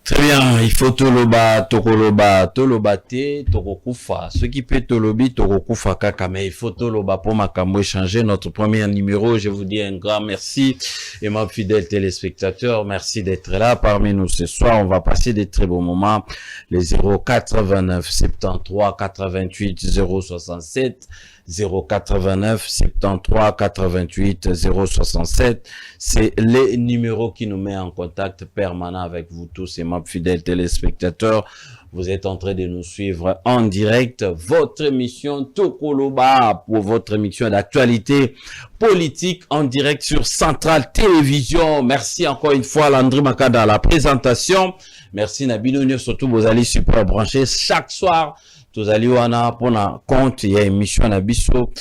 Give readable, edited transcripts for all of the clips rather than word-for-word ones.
Très bien, il faut toloba, tokoloba, tolobate, torokufa. Ce qui peut tolobi, torokufa kaka, mais il faut toloba pour makambo échanger notre premier numéro. Je vous dis un grand merci et ma fidèle téléspectateur, merci d'être là parmi nous ce soir. On va passer des très beaux moments. Les 089 73 88 067. 089 73 88 067. C'est les numéros qui nous mettent en contact permanent avec vous tous et mes fidèles téléspectateurs. Vous êtes en train de nous suivre en direct. Votre émission Tokoloba pour votre émission d'actualité politique en direct sur Centrale Télévision. Merci encore une fois Landry Makada à la présentation. Merci Nabino, surtout vous allez super brancher chaque soir. Tous allez wana pour un compte, il y a une émission à Bisso.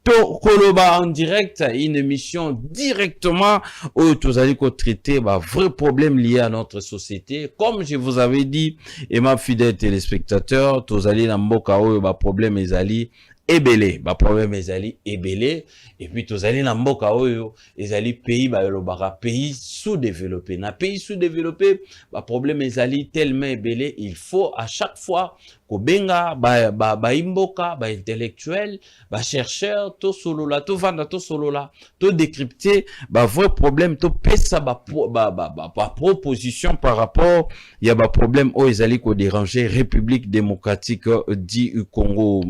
Tokoloba en direct, une émission directement où tous allez traiter vrais problèmes liés à notre société. Comme je vous avais dit, et ma fidèle téléspectateur, tous allez dans mboka où problème les alliés ebele, problème ezali ebele, et puis tozali na mboka oyo ezali pays pays sous-développé. Na pays sous-développé, problème ezali tellement ebele, il faut à chaque fois kobenga imboka intellectuel, chercheur, to solola, to vanda, to solola, to décrypter vrai problème, to pesa proposition par rapport il y a problème o ezali ko déranger République démocratique du Congo.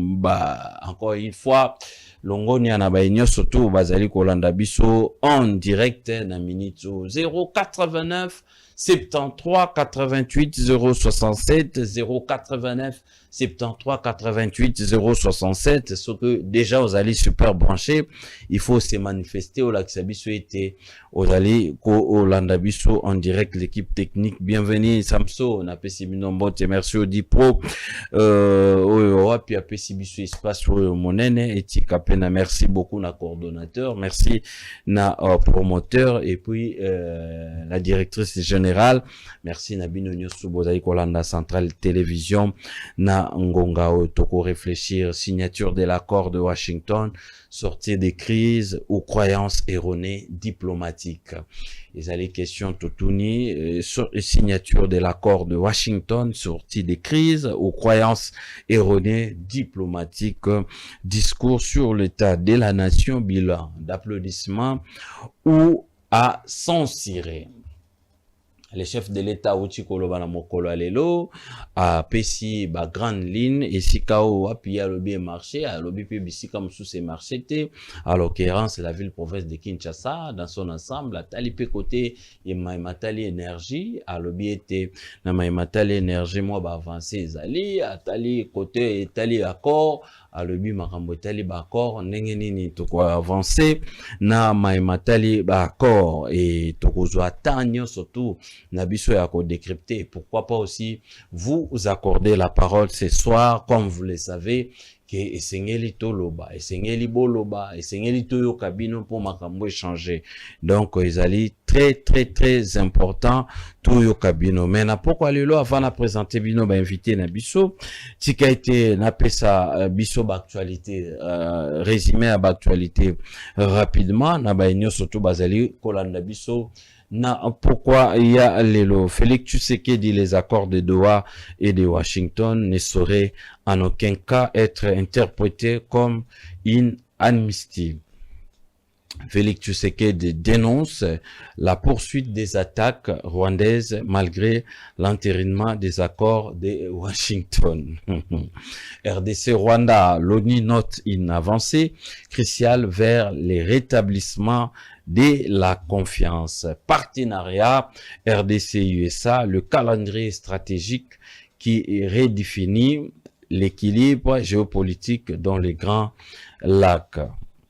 Encore une fois, longoni anabainyo surtout bazali kolanda biso en direct na minute 089 73 88 067 089 73 88 067. Ce que déjà aux alliés super branchés, il faut se manifester au lac Sabiso était aux alliés au Landabiso en direct l'équipe technique. Bienvenue Samso, on a Pessimino Mbote, merci au Dipro, puis à Pessibiso espace monene et Tikapena, merci beaucoup na coordonnateur, merci na promoteur et puis la directrice générale, merci na Binonio Subozai Kolanda Centrale Télévision na Ngonga Toko réfléchir, signature de l'accord de Washington, sortir des crises aux croyances erronées diplomatiques. Les allées questions Totuni, signature de l'accord de Washington, sortie des crises aux croyances erronées diplomatiques, discours sur l'état de la nation, bilan d'applaudissements ou à censurer. Les chefs de l'État uti koloba na mokolo alelo a pesi grande ligne et si kao api a lobby marché a lobby pe bisika musu se marché te à l'occurrence la ville province de Kinshasa dans son ensemble a tali pe côté et Matali énergie a lobby était na Matali énergie moi avancer ezali a tali côté et tali accord a lobby makambo tali accord ndenge nini to ko avancer na Matali accord et to kozwa tanyo surtout Nabiso ya ko décrypter. Pourquoi pas aussi vous accorder la parole ce soir, comme vous le savez, que esengeli toloba, esengeli boloba, esengeli toyo kabino pour makambo échanger. Donc, ils très important toyo kabino. Mais na pourquoi lelo avant de présenter bino invité na biso, tika été na pesa biso actualité résumé à actualité rapidement na ba surtout bazali kolanda biso. Pourquoi il y a Félix Tshisekedi, les accords de Doha et de Washington ne sauraient en aucun cas être interprétés comme une amnistie. Félix Tshisekedi dénonce la poursuite des attaques rwandaises malgré l'entérinement des accords de Washington. RDC Rwanda, l'ONU note une avancée cruciale vers les rétablissements de la confiance. Partenariat RDC-USA, le calendrier stratégique qui redéfinit l'équilibre géopolitique dans les grands lacs.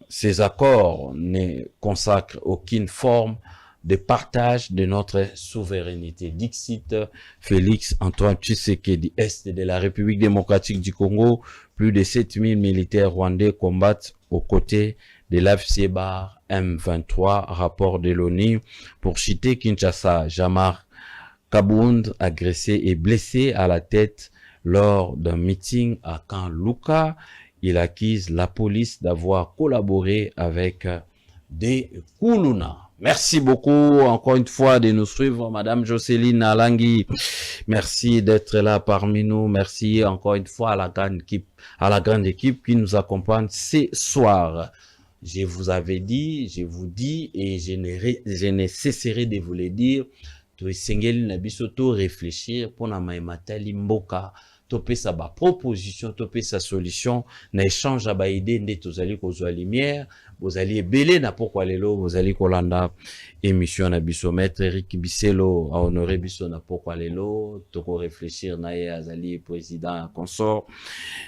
Ces accords ne consacrent aucune forme de partage de notre souveraineté. Dixit Félix Antoine Tshisekedi, Est de la République démocratique du Congo, plus de 7000 militaires rwandais combattent aux côtés de l'AFC-BAR M23, rapport de l'ONU. Pour citer Kinshasa, Jamar Kabound, agressé et blessé à la tête lors d'un meeting à Kanluka. Il accuse la police d'avoir collaboré avec des Kuluna. Merci beaucoup encore une fois de nous suivre, Madame Jocelyne Alangui. Merci d'être là parmi nous. Merci encore une fois à la grande équipe qui nous accompagne ce soir. Je vous avais dit, je vous dis et je ne cesserai de vous le dire. To esengeli na biso to réfléchir pour na maimatali mboka. To pesa ba proposition, to pesa solution, na échange ba idée nde tozali kozwa lumière. Vous allez belé na pourquoi lelo, vous allez kolanda émission na biso maître Eric Biselo a honoré biso na pourquoi lelo, toko réfléchir na ye azali président consort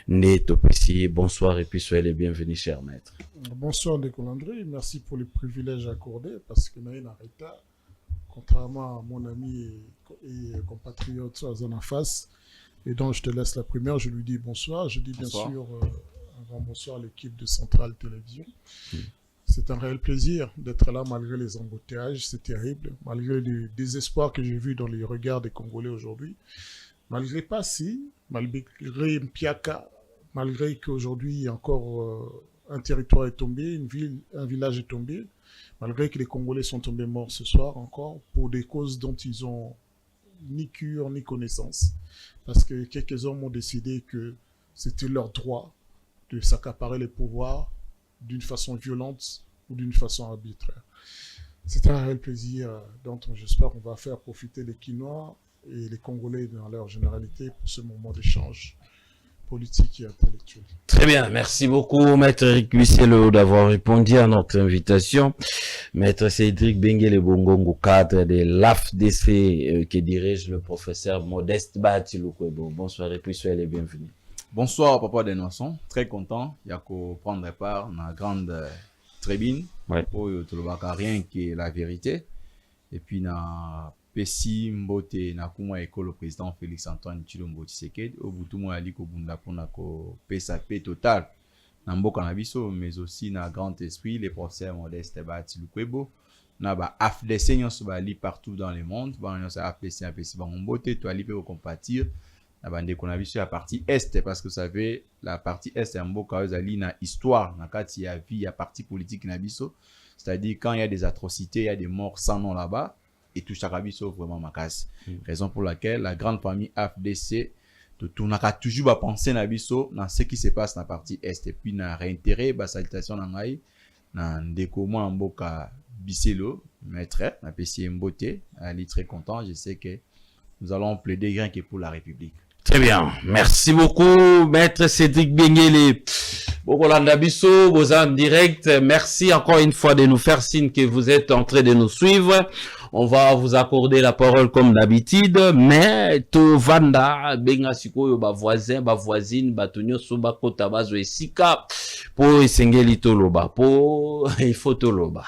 né topesi. Bonsoir et puis soyez les bienvenus cher maître. Bonsoir Ndeko Landry, merci pour le privilège accordé parce que naïna Rita, contrairement à mon ami et compatriote Azana Face, et donc je te laisse la première, je lui dis bonsoir, je dis bonsoir. Bien sûr un grand bonsoir à l'équipe de Centrale Télévision. C'est un réel plaisir d'être là malgré les embouteillages, c'est terrible, malgré le désespoir que j'ai vu dans les regards des Congolais aujourd'hui, malgré Passy, malgré Mpiaka, malgré qu'aujourd'hui encore un territoire est tombé, un village est tombé, malgré que les Congolais sont tombés morts ce soir encore pour des causes dont ils ont ni cure ni connaissance, parce que quelques hommes ont décidé que c'était leur droit de s'accaparer les pouvoirs d'une façon violente ou d'une façon arbitraire. C'est un réel plaisir dont j'espère qu'on va faire profiter les Quinois et les Congolais dans leur généralité pour ce moment d'échange politique et intellectuel. Très bien, merci beaucoup Maître Eric Biselo d'avoir répondu à notre invitation. Maître Cédric Bengele Bongongo, cadre de l'AFDC que dirige le professeur Modeste Batiloukwebo. Bonsoir et puis soyez les bienvenus. Bonsoir Papa Denoisson, très content de prendre part dans la grande tribune pour rien que la vérité. Et puis na Pesi Mbote na kuma école président Félix Antoine Tshilombo Tshisekedi au butumo ali ko bunda pona ko pesa paix total na mboka na biso, mais aussi na grand esprit les professeurs Modeste Batiloukwebo na ba AFDC nyonso bali partout dans le monde ba nyonso AFDC apesi ba Mbote to ali pe ko compatir na bande ko na biso ya partie est, parce que vous savez la partie est ya mboka ezali na histoire na kati ya vie ya parti politique na biso, c'est-à-dire quand il y a des atrocités, il y a des morts sans nom là-bas et tout ça rabiso vraiment makas. Raison pour laquelle la grande famille AFDC tout n'a toujours pas pensé na biso dans ce qui se passe dans la partie est, et puis na réintérêt ba salutation na ngai na ndeko mo mboka Biselo maître na pesi Mbote ali très content, je sais que nous allons plaider rien que pour la République. Très bien, merci beaucoup Maître Cédric Bengele. Bokolanda biso, vous en direct. Merci encore une fois de nous faire signe que vous êtes en train de nous suivre. On va vous accorder la parole comme d'habitude, mais to vanda benga sikoyo ba voisin, ba voisine, ba tonyo soba kota bazo esika po esengeli toloba, po il faut toloba.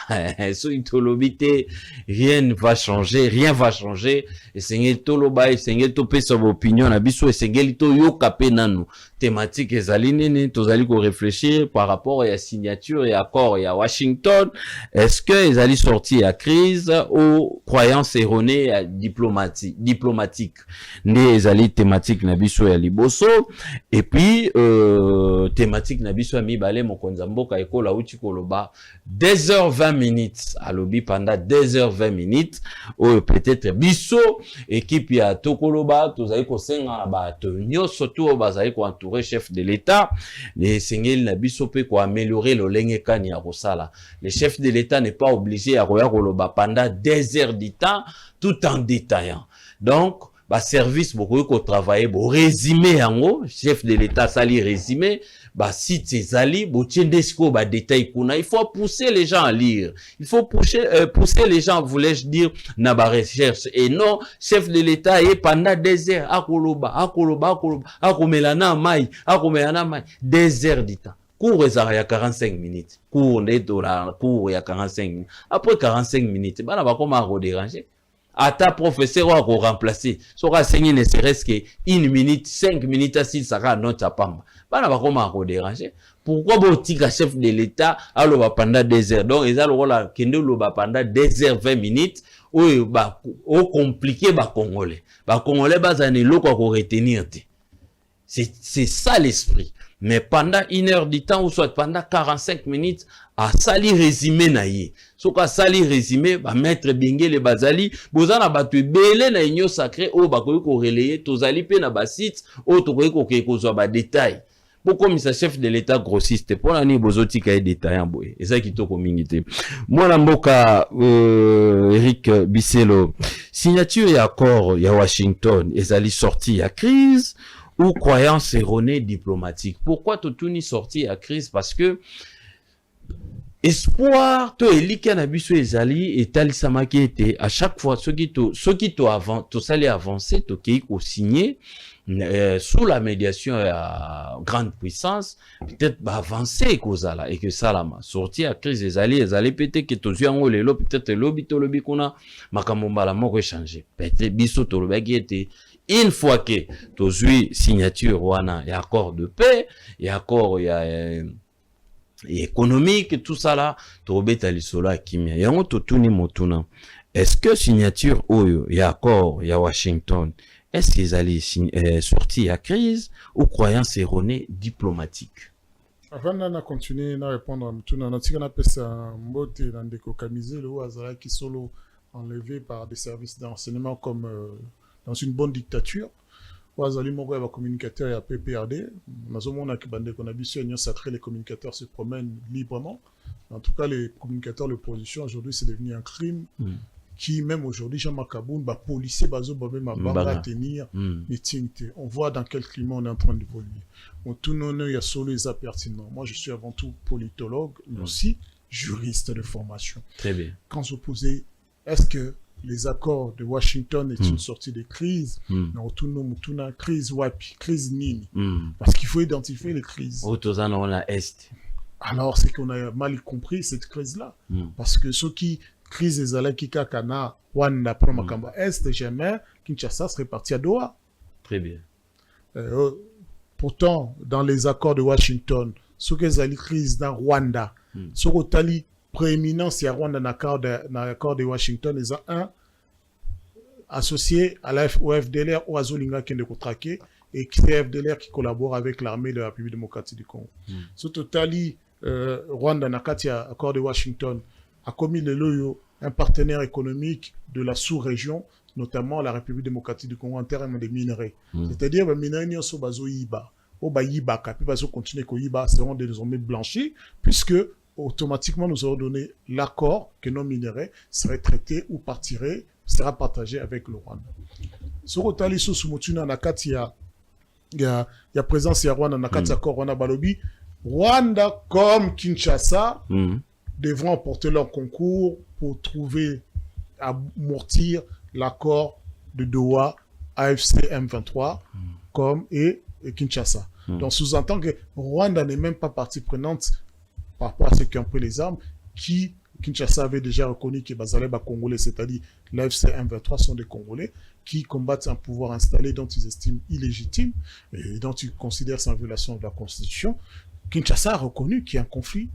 So itolobite, rien ne va changer, rien va changer. Esengeli toloba, esengeli to pesa opinion na biso, esengeli to yoka pe nanu. Thématique ezali nene, tozali ko réfléchir par rapport à la signature et accord et à Washington. Est-ce que ezali sorti à crise ou croyances erronées diplomatique nde ezali thématique na biso ya liboso, et puis thématique na biso ya mibale mokonza mboka ekola uti koloba 2h20 alobi pendant 2h20 ou peut-être biso équipe ya tokoloba tozali kosenga ba to nyonso to bazali ko entourer chef de l'État les sengeli na biso pe ko améliorer le lenge kani ya kosala. Le chef de l'État n'est pas obligé à koloba pendant 2 heures du temps tout en détaillant. Donc ba service beaucoup ko travailler bo résumé yango chef de l'État sali résumé ba site ezali bo tiendesiko ba détail kuna. Il faut pousser les gens à lire, il faut pousser les gens, voulais-je dire na ba recherche, et non chef de l'État et pendant 2 heures akoloba akomelana mai 2 heures du temps. Cours ezara ya 45 minutes, cours ndetora cours ya 45 minutes, après 45 minutes bana bakoma ko déranger. Ata professeur wa ko remplacer so ka enseigner ne serait-ce que 1 minute 5 minutes assis saka note apamba bana bakoma ko déranger. Pourquoi botika chef de l'État aloba pendant 2 heures? Donc ezalo kola kende loba pendant 2h20 ou ba o compliqué ba congolais bazane loko ko retenir te. C'est ça l'esprit. mais pendant 1 heure du temps, ou soit pendant 45 minutes, à sali résumé naïe. So ka sali résumé, ba maître Bengele bazali, bozana batu belé na union sacré, o bakoyi ko relayer, tozali pe na ba site, o tokoyi ko ke kozwa ba détail. Pourquoi commissaire chef de l'État grossiste, pour l'année bozoti ka détail en boye. Et ça qui to communauté. Moi la mboka Eric Bisselo, signature et accord ya Washington, ezali sorti ya crise ou croyance erronée diplomatique. Pourquoi Totuni sorti à crise? Parce que espoir to elika na biso ezali etalisama ki ete à chaque fois ceux qui to avant to sali avancer to ki ko signer sous la médiation à grande puissance peut-être avancer kozala et que ça la sorti à crise ezali peut-être que to zuango lelo peut-être lobi kuna makambo mbala moko changer peut-être biso to lobaki ete une fois que tu signature wana y a accord de paix, y a accord économique, tout ça là, tu obeta lisola kimia. Y a un totuni motuna. Est-ce que signature oyo, y a accord, y a Washington, est-ce qu'ils allaient sortir à crise ou croyance erronée diplomatique? Avant de continuer à répondre à Mutuna, on a dit qu'on appelle ça mbote dans des cocamisés, le hasard qui solo enlevé par des services d'enseignement comme dans une bonne dictature. Wazali Moko est communicateur et à PPRD. Nous avons sacré, les communicateurs se promènent librement. En tout cas, les communicateurs de l'opposition, aujourd'hui, c'est devenu un crime qui, même aujourd'hui, Jean-Marc Kaboun, policier, même à tenir meeting. On voit dans quel climat on est en train d'évoluer. Tout le monde, il y a solo les pertinents. Moi, je suis avant tout politologue, mais aussi juriste de formation. Très bien. Quand je posais, est-ce que les accords de Washington est une sortie de crise? Non, tout le monde a crise wapi, crise nini. Parce qu'il faut identifier les crises. Alors, c'est qu'on a mal compris cette crise-là. Parce que ceux qui crise les alaki kakana, Wanda, Promakamba, Est, jamais, Kinshasa serait parti à Doha. Très bien. Pourtant, dans les accords de Washington, ceux qui ont crise dans Rwanda, ceux qui ont prééminence, il y a Rwanda dans l'accord de Washington, ils ont un associé à la FDLR ou à Zolinga qui est contraqué et qui est FDLR qui collabore avec l'armée de la République démocratique du Congo. Ce totali, Rwanda dans l'accord de Washington a commis le loyo, un partenaire économique de la sous-région, notamment la République démocratique du Congo en termes de minerais. C'est-à-dire que les minerais sont bazo yiba, au bayiba, puis bazo continuer ko yiba seront désormais blanchis puisque automatiquement, nous aurons donné l'accord que nos minerais seraient traités ou partiraient, sera partagé avec le Rwanda. Ce que sous Sumutuna Nakati, il y a présence à Rwanda, Nakati accord Rwanda Balobi. Rwanda comme Kinshasa devront apporter leur concours pour trouver, amortir l'accord de Doha AFC M23 comme et Kinshasa. Donc sous-entend que Rwanda n'est même pas partie prenante par rapport à ceux qui ont pris les armes, qui Kinshasa avait déjà reconnu que Bazaleba Congolais, c'est-à-dire l'AFC M23 sont des Congolais qui combattent un pouvoir installé dont ils estiment illégitime et dont ils considèrent sans violation de la Constitution. Kinshasa a reconnu qu'il y a un conflit,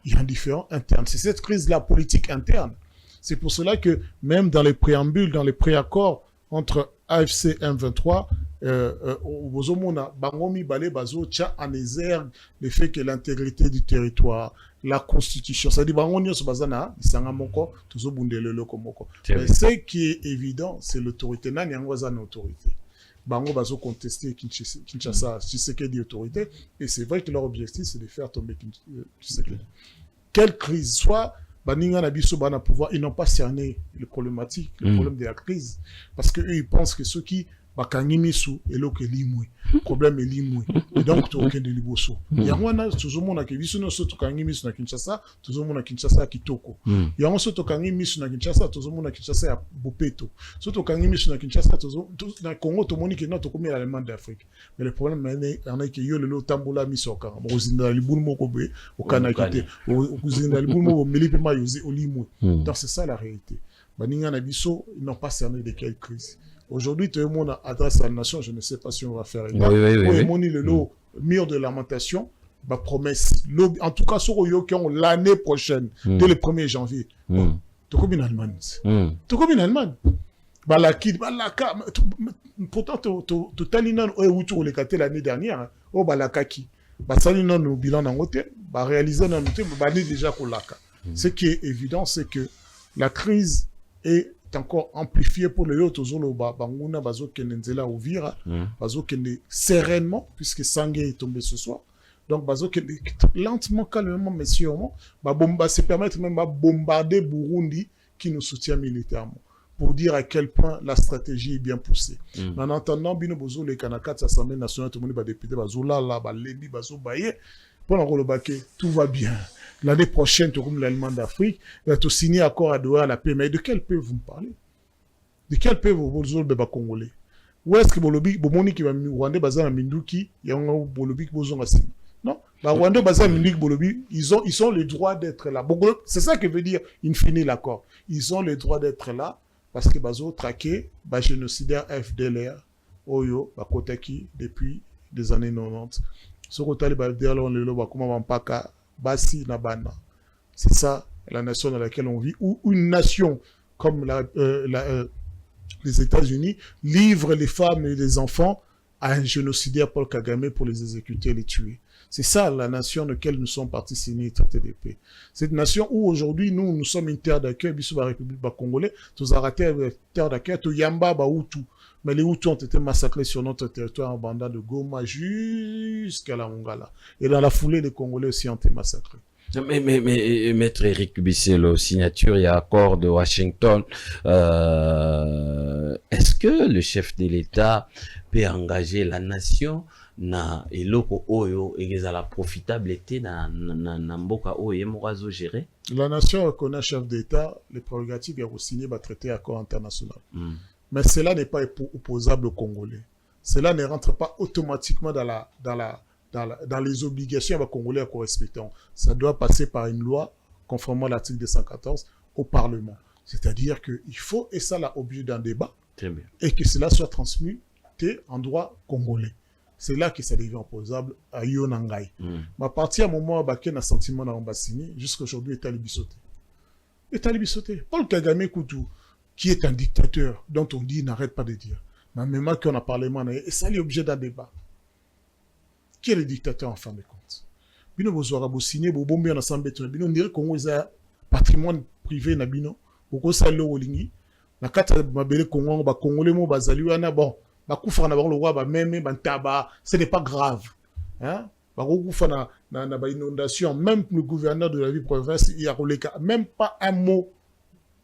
il y a un différend interne. C'est cette crise-là politique interne. C'est pour cela que même dans les préambules, dans les préaccords entre AFC M23, Bangomi Balé Bazo tient en exergue le fait que l'intégrité du territoire, la constitution, c'est-à-dire Bangomi Bazana, Sangamoko, Tuzo Bundele Lokomoko. Mais ce qui est évident, c'est l'autorité. Nani Angwazan autorité. Bango Bazo contester Kinshasa, Tshisekedi autorité, et c'est vrai que leur objectif, c'est de faire tomber Tshisekedi. Quelle crise, soit Baninga Nabiso Bana pouvoir, ils n'ont pas cerné les problématiques, le problème de la crise, parce qu'eux, ils pensent que ceux qui bakangimisu eloke limwe problème est limwe et donc tu aucun de liboso yangwana tuzomona ke biso no soto kangimisu na Kinshasa tuzomona Kinshasa kitoko yango soto kangimisu na Kinshasa tuzomona Kinshasa ya bopeto soto kangimisu na Kinshasa na Congo to moni ke no to komi la demande d'Afrique mais le problème est que yo le tambola misoka mozinda libulu moko be okana kite okuzinda libulu moko milipe ma yozi olimwe donc c'est ça la réalité baninga na biso ils n'ont pas cerné de quelle crise. Aujourd'hui, tout le monde adresse à la nation, je ne sais pas si on va faire. Oui. Le mur de lamentation, ma promesse. En tout cas, sur l'année prochaine, dès le 1er janvier. Tu comme en Allemagne. Tu comme en Allemagne. Pourtant, tu as l'année dernière. Oh, Balakaki. basali non au bilan nangote, ba réaliser non noté, ba déjà kolaka. Ce qui est évident, c'est que la crise est encore amplifiée pour les autres zolo banguna bazo kenenzela ouvira, bazo kende sereinement puisque Sangué est tombé ce soir. Donc bazo kende lentement calmement mais sûrement ba se permettre même de bombarder Burundi qui nous soutient militairement pour dire à quel point la stratégie est bien poussée. En entendant bino bozo les kanakats assemblée nationale tout le monde ba député bazo là ba lebi bazo baye pour le baquet, tout va bien. L'année prochaine, tout comme l'Allemagne d'Afrique, va tout signer accord à Doha la paix. Mais de quel pays vous me parlez? De quel pays vous parlez de Congolais? Où est-ce que Bolobi, Bomoni qui va Rwanda, Bazan, Minduki, il y a un Bolobi qui vous a non? Rwanda, Bazan, Minduki, Bolobi, ils ont le droit d'être là. C'est ça que veut dire, in fine, l'accord. Ils ont le droit d'être là parce que Bazo traqué, génocidaire FDLR, Oyo, Bakotaki, depuis des années 90. C'est ça la nation dans laquelle on vit, ou une nation comme les États-Unis livre les femmes et les enfants à un génocidaire Paul Kagame pour les exécuter et les tuer. C'est ça la nation dans laquelle nous sommes partis signer le traité de paix. Cette nation où aujourd'hui nous sommes une terre d'accueil, bisous la République congolaise, tous arrêtés terre d'accueil, tout Yamba, Hutu. Mais les Hutus ont été massacrés sur notre territoire en bandant de Goma jusqu'à la Mongala. Et dans la foulée, les Congolais aussi ont été massacrés. Mais Maître Eric Bisselo, signature et accord de Washington, est-ce que le chef de l'État peut engager la nation na eloko oyo egezala profitabilité na mboka oyo morazo gérer? La nation reconnaît chef d'État les prérogatives et signer le traité accord international. Mais cela n'est pas opposable aux Congolais. Cela ne rentre pas automatiquement dans les obligations des Congolais à respecter. Ça doit passer par une loi, conformément à l'article 214, au Parlement. C'est-à-dire qu'il faut, et ça l'a objet d'un débat, et que cela soit transmis en droit congolais. C'est là que ça devient opposable à Yonangai. Mais à partir du moment où il y a un sentiment d'ambassini, jusqu'à aujourd'hui, il est allé bissoter. Paul Kagame Koutou, qui est un dictateur dont on dit, n'arrête pas de dire. Mais même qu'on a parlé, et ça est objet d'un débat. Qui est le dictateur en fin de compte? Bino bozora signé bombi en assemblée bino dire Congo est un patrimoine privé na bino boko salo olingi na kata mabele Congo ba congolais mo bazali wana bon ba kufa na ba le roi ba même ba taba, ce n'est pas grave, hein? Ba kufa na ba inondation, même le gouverneur de la ville province il y a même pas un mot.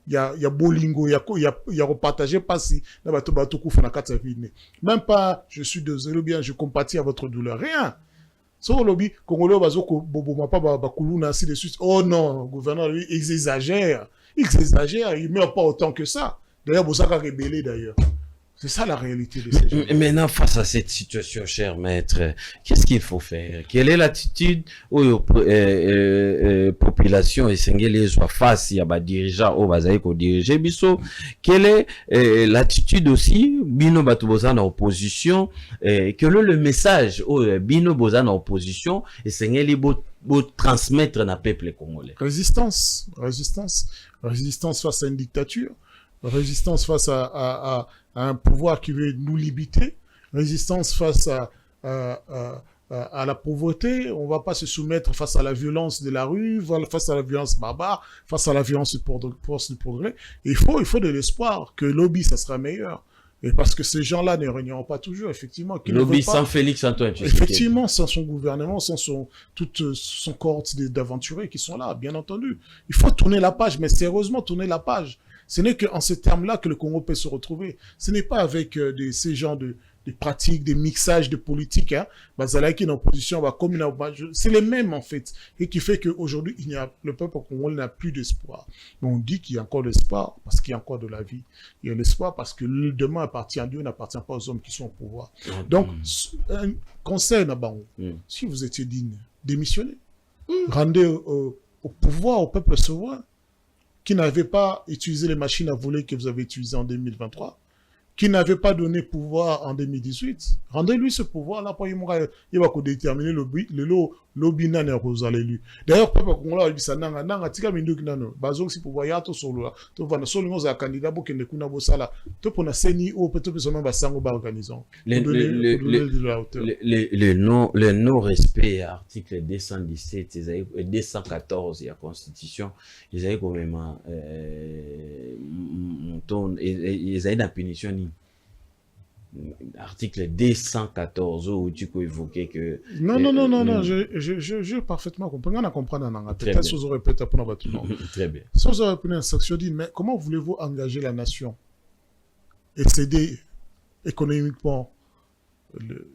Il y a bolingo, il y a repartagé pas si même pas je suis désolé bien je compatis à votre douleur, rien. So lobby congolais bazoko boboma pas bakuluna ainsi de suite. Oh non, le gouverneur lui il exagère, il meurt pas autant que ça. D'ailleurs Bosaka rébellé d'ailleurs. C'est ça la réalité de ces gens. Maintenant, face à cette situation, cher maître, qu'est-ce qu'il faut faire? Quelle est l'attitude où population et Sengele soit face à des dirigeants au Bazaïko diriger Bisso? Quelle est l'attitude aussi, Bino Batuboza en opposition, que le message au Bino Boza en opposition et Sengele beau transmettre na peuple congolais? Résistance face à une dictature. Résistance face à un pouvoir qui veut nous limiter, résistance face à la pauvreté. On ne va pas se soumettre face à la violence de la rue, face à la violence barbare, face à la violence du progrès. Il faut de l'espoir que lobby, ça sera meilleur. Et parce que ces gens-là ne régneront pas toujours, effectivement. Lobby sans Félix Antoine Tshisekedi. Effectivement, sans son gouvernement, sans toute son cohorte d'aventuriers qui sont là, bien entendu. Il faut tourner la page, mais sérieusement tourner la page. Ce n'est qu'en ces termes-là que le Congo peut se retrouver. Ce n'est pas avec ces genres de pratiques, des mixages de politique. Hein. Bazalaki en opposition, c'est les mêmes en fait. Et qui fait qu'aujourd'hui, le peuple congolais n'a plus d'espoir. Mais on dit qu'il y a encore de l'espoir parce qu'il y a encore de la vie. Il y a l'espoir parce que le demain appartient à Dieu, n'appartient pas aux hommes qui sont au pouvoir. Donc, un conseil, si vous étiez digne, démissionnez. Rendez au pouvoir, au peuple souverain, qui n'avait pas utilisé les machines à voler que vous avez utilisées en 2023, qui n'avait pas donné pouvoir en 2018, rendez-lui ce pouvoir-là pour il va déterminer le lot Lobina ne rozala élu. D'ailleurs, papa Kongola a dit ça nanga tika minduki nano. Bazong si pour voyer to solo to vana solo ngoza candidat bo kende kuna bo sala. To pona seni o peut to soma basango ba organisant. Le non respect à article 217 et 214 de la Constitution, ils avaient quand même ils avaient la punition article 214 où tu peux évoquer que non, je parfaitement compris. On a compris peut-être si vous répétez pour notre nom. Très bien. Si vous avez une instruction dit mais comment voulez-vous engager la nation et céder économiquement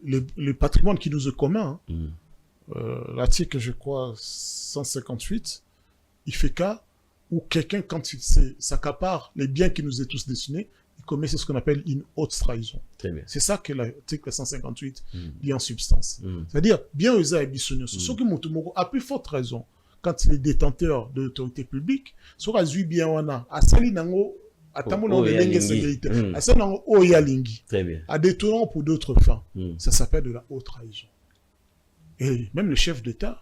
le patrimoine qui nous est commun, l'article, je crois, 158, il fait cas où quelqu'un, quand il s'accapare les biens qui nous est tous destinés, il commet ce qu'on appelle une haute trahison. Très bien. C'est ça que l'article 158 dit en substance. C'est-à-dire, bien aux aïbissonios, ce qui a plus forte raison quand il est détenteur de l'autorité publique, soit à bien on a, à Sali Nango, à Tamono de Lengue Sécurité, à Sali Nango Oyalingi, à détournant pour d'autres fins. Ça s'appelle de la haute trahison. Et même le chef d'État,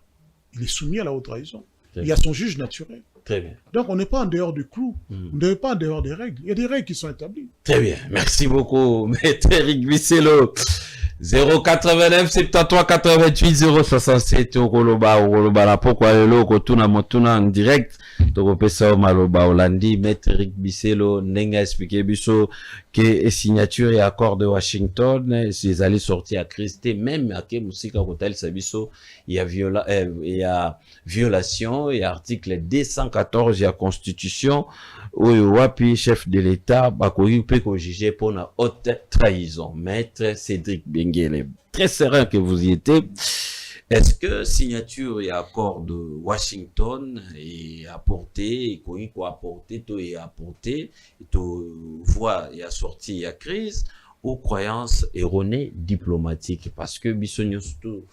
il est soumis à la haute trahison. Il y a son juge naturel. Très bien. Donc, on n'est pas en dehors du clou. On n'est pas en dehors des règles. Il y a des règles qui sont établies. Très bien. Merci beaucoup, Maître Eric Bisselo. 089 73 88 067 Okoloba la pourquoi lelo kotuna motuna en direct to pesa maloba Olandi. Maître Eric Bisselo nenga expliqué biso que signature et accord de Washington ils allaient sortir à Christé même à ke musika kotal sabiso il y a violation et article 214 de la Constitution où wapi chef de l'État bakoki pe ko juger pour la haute trahison. Maître Cédric Benguele, très serein que vous y étiez. Est-ce que signature et accord de Washington est apporté, et qu'on a apporté, tout est apporté, tout voit et a sorti et a crise, aux croyances erronées diplomatiques? Parce que Bissonio surtout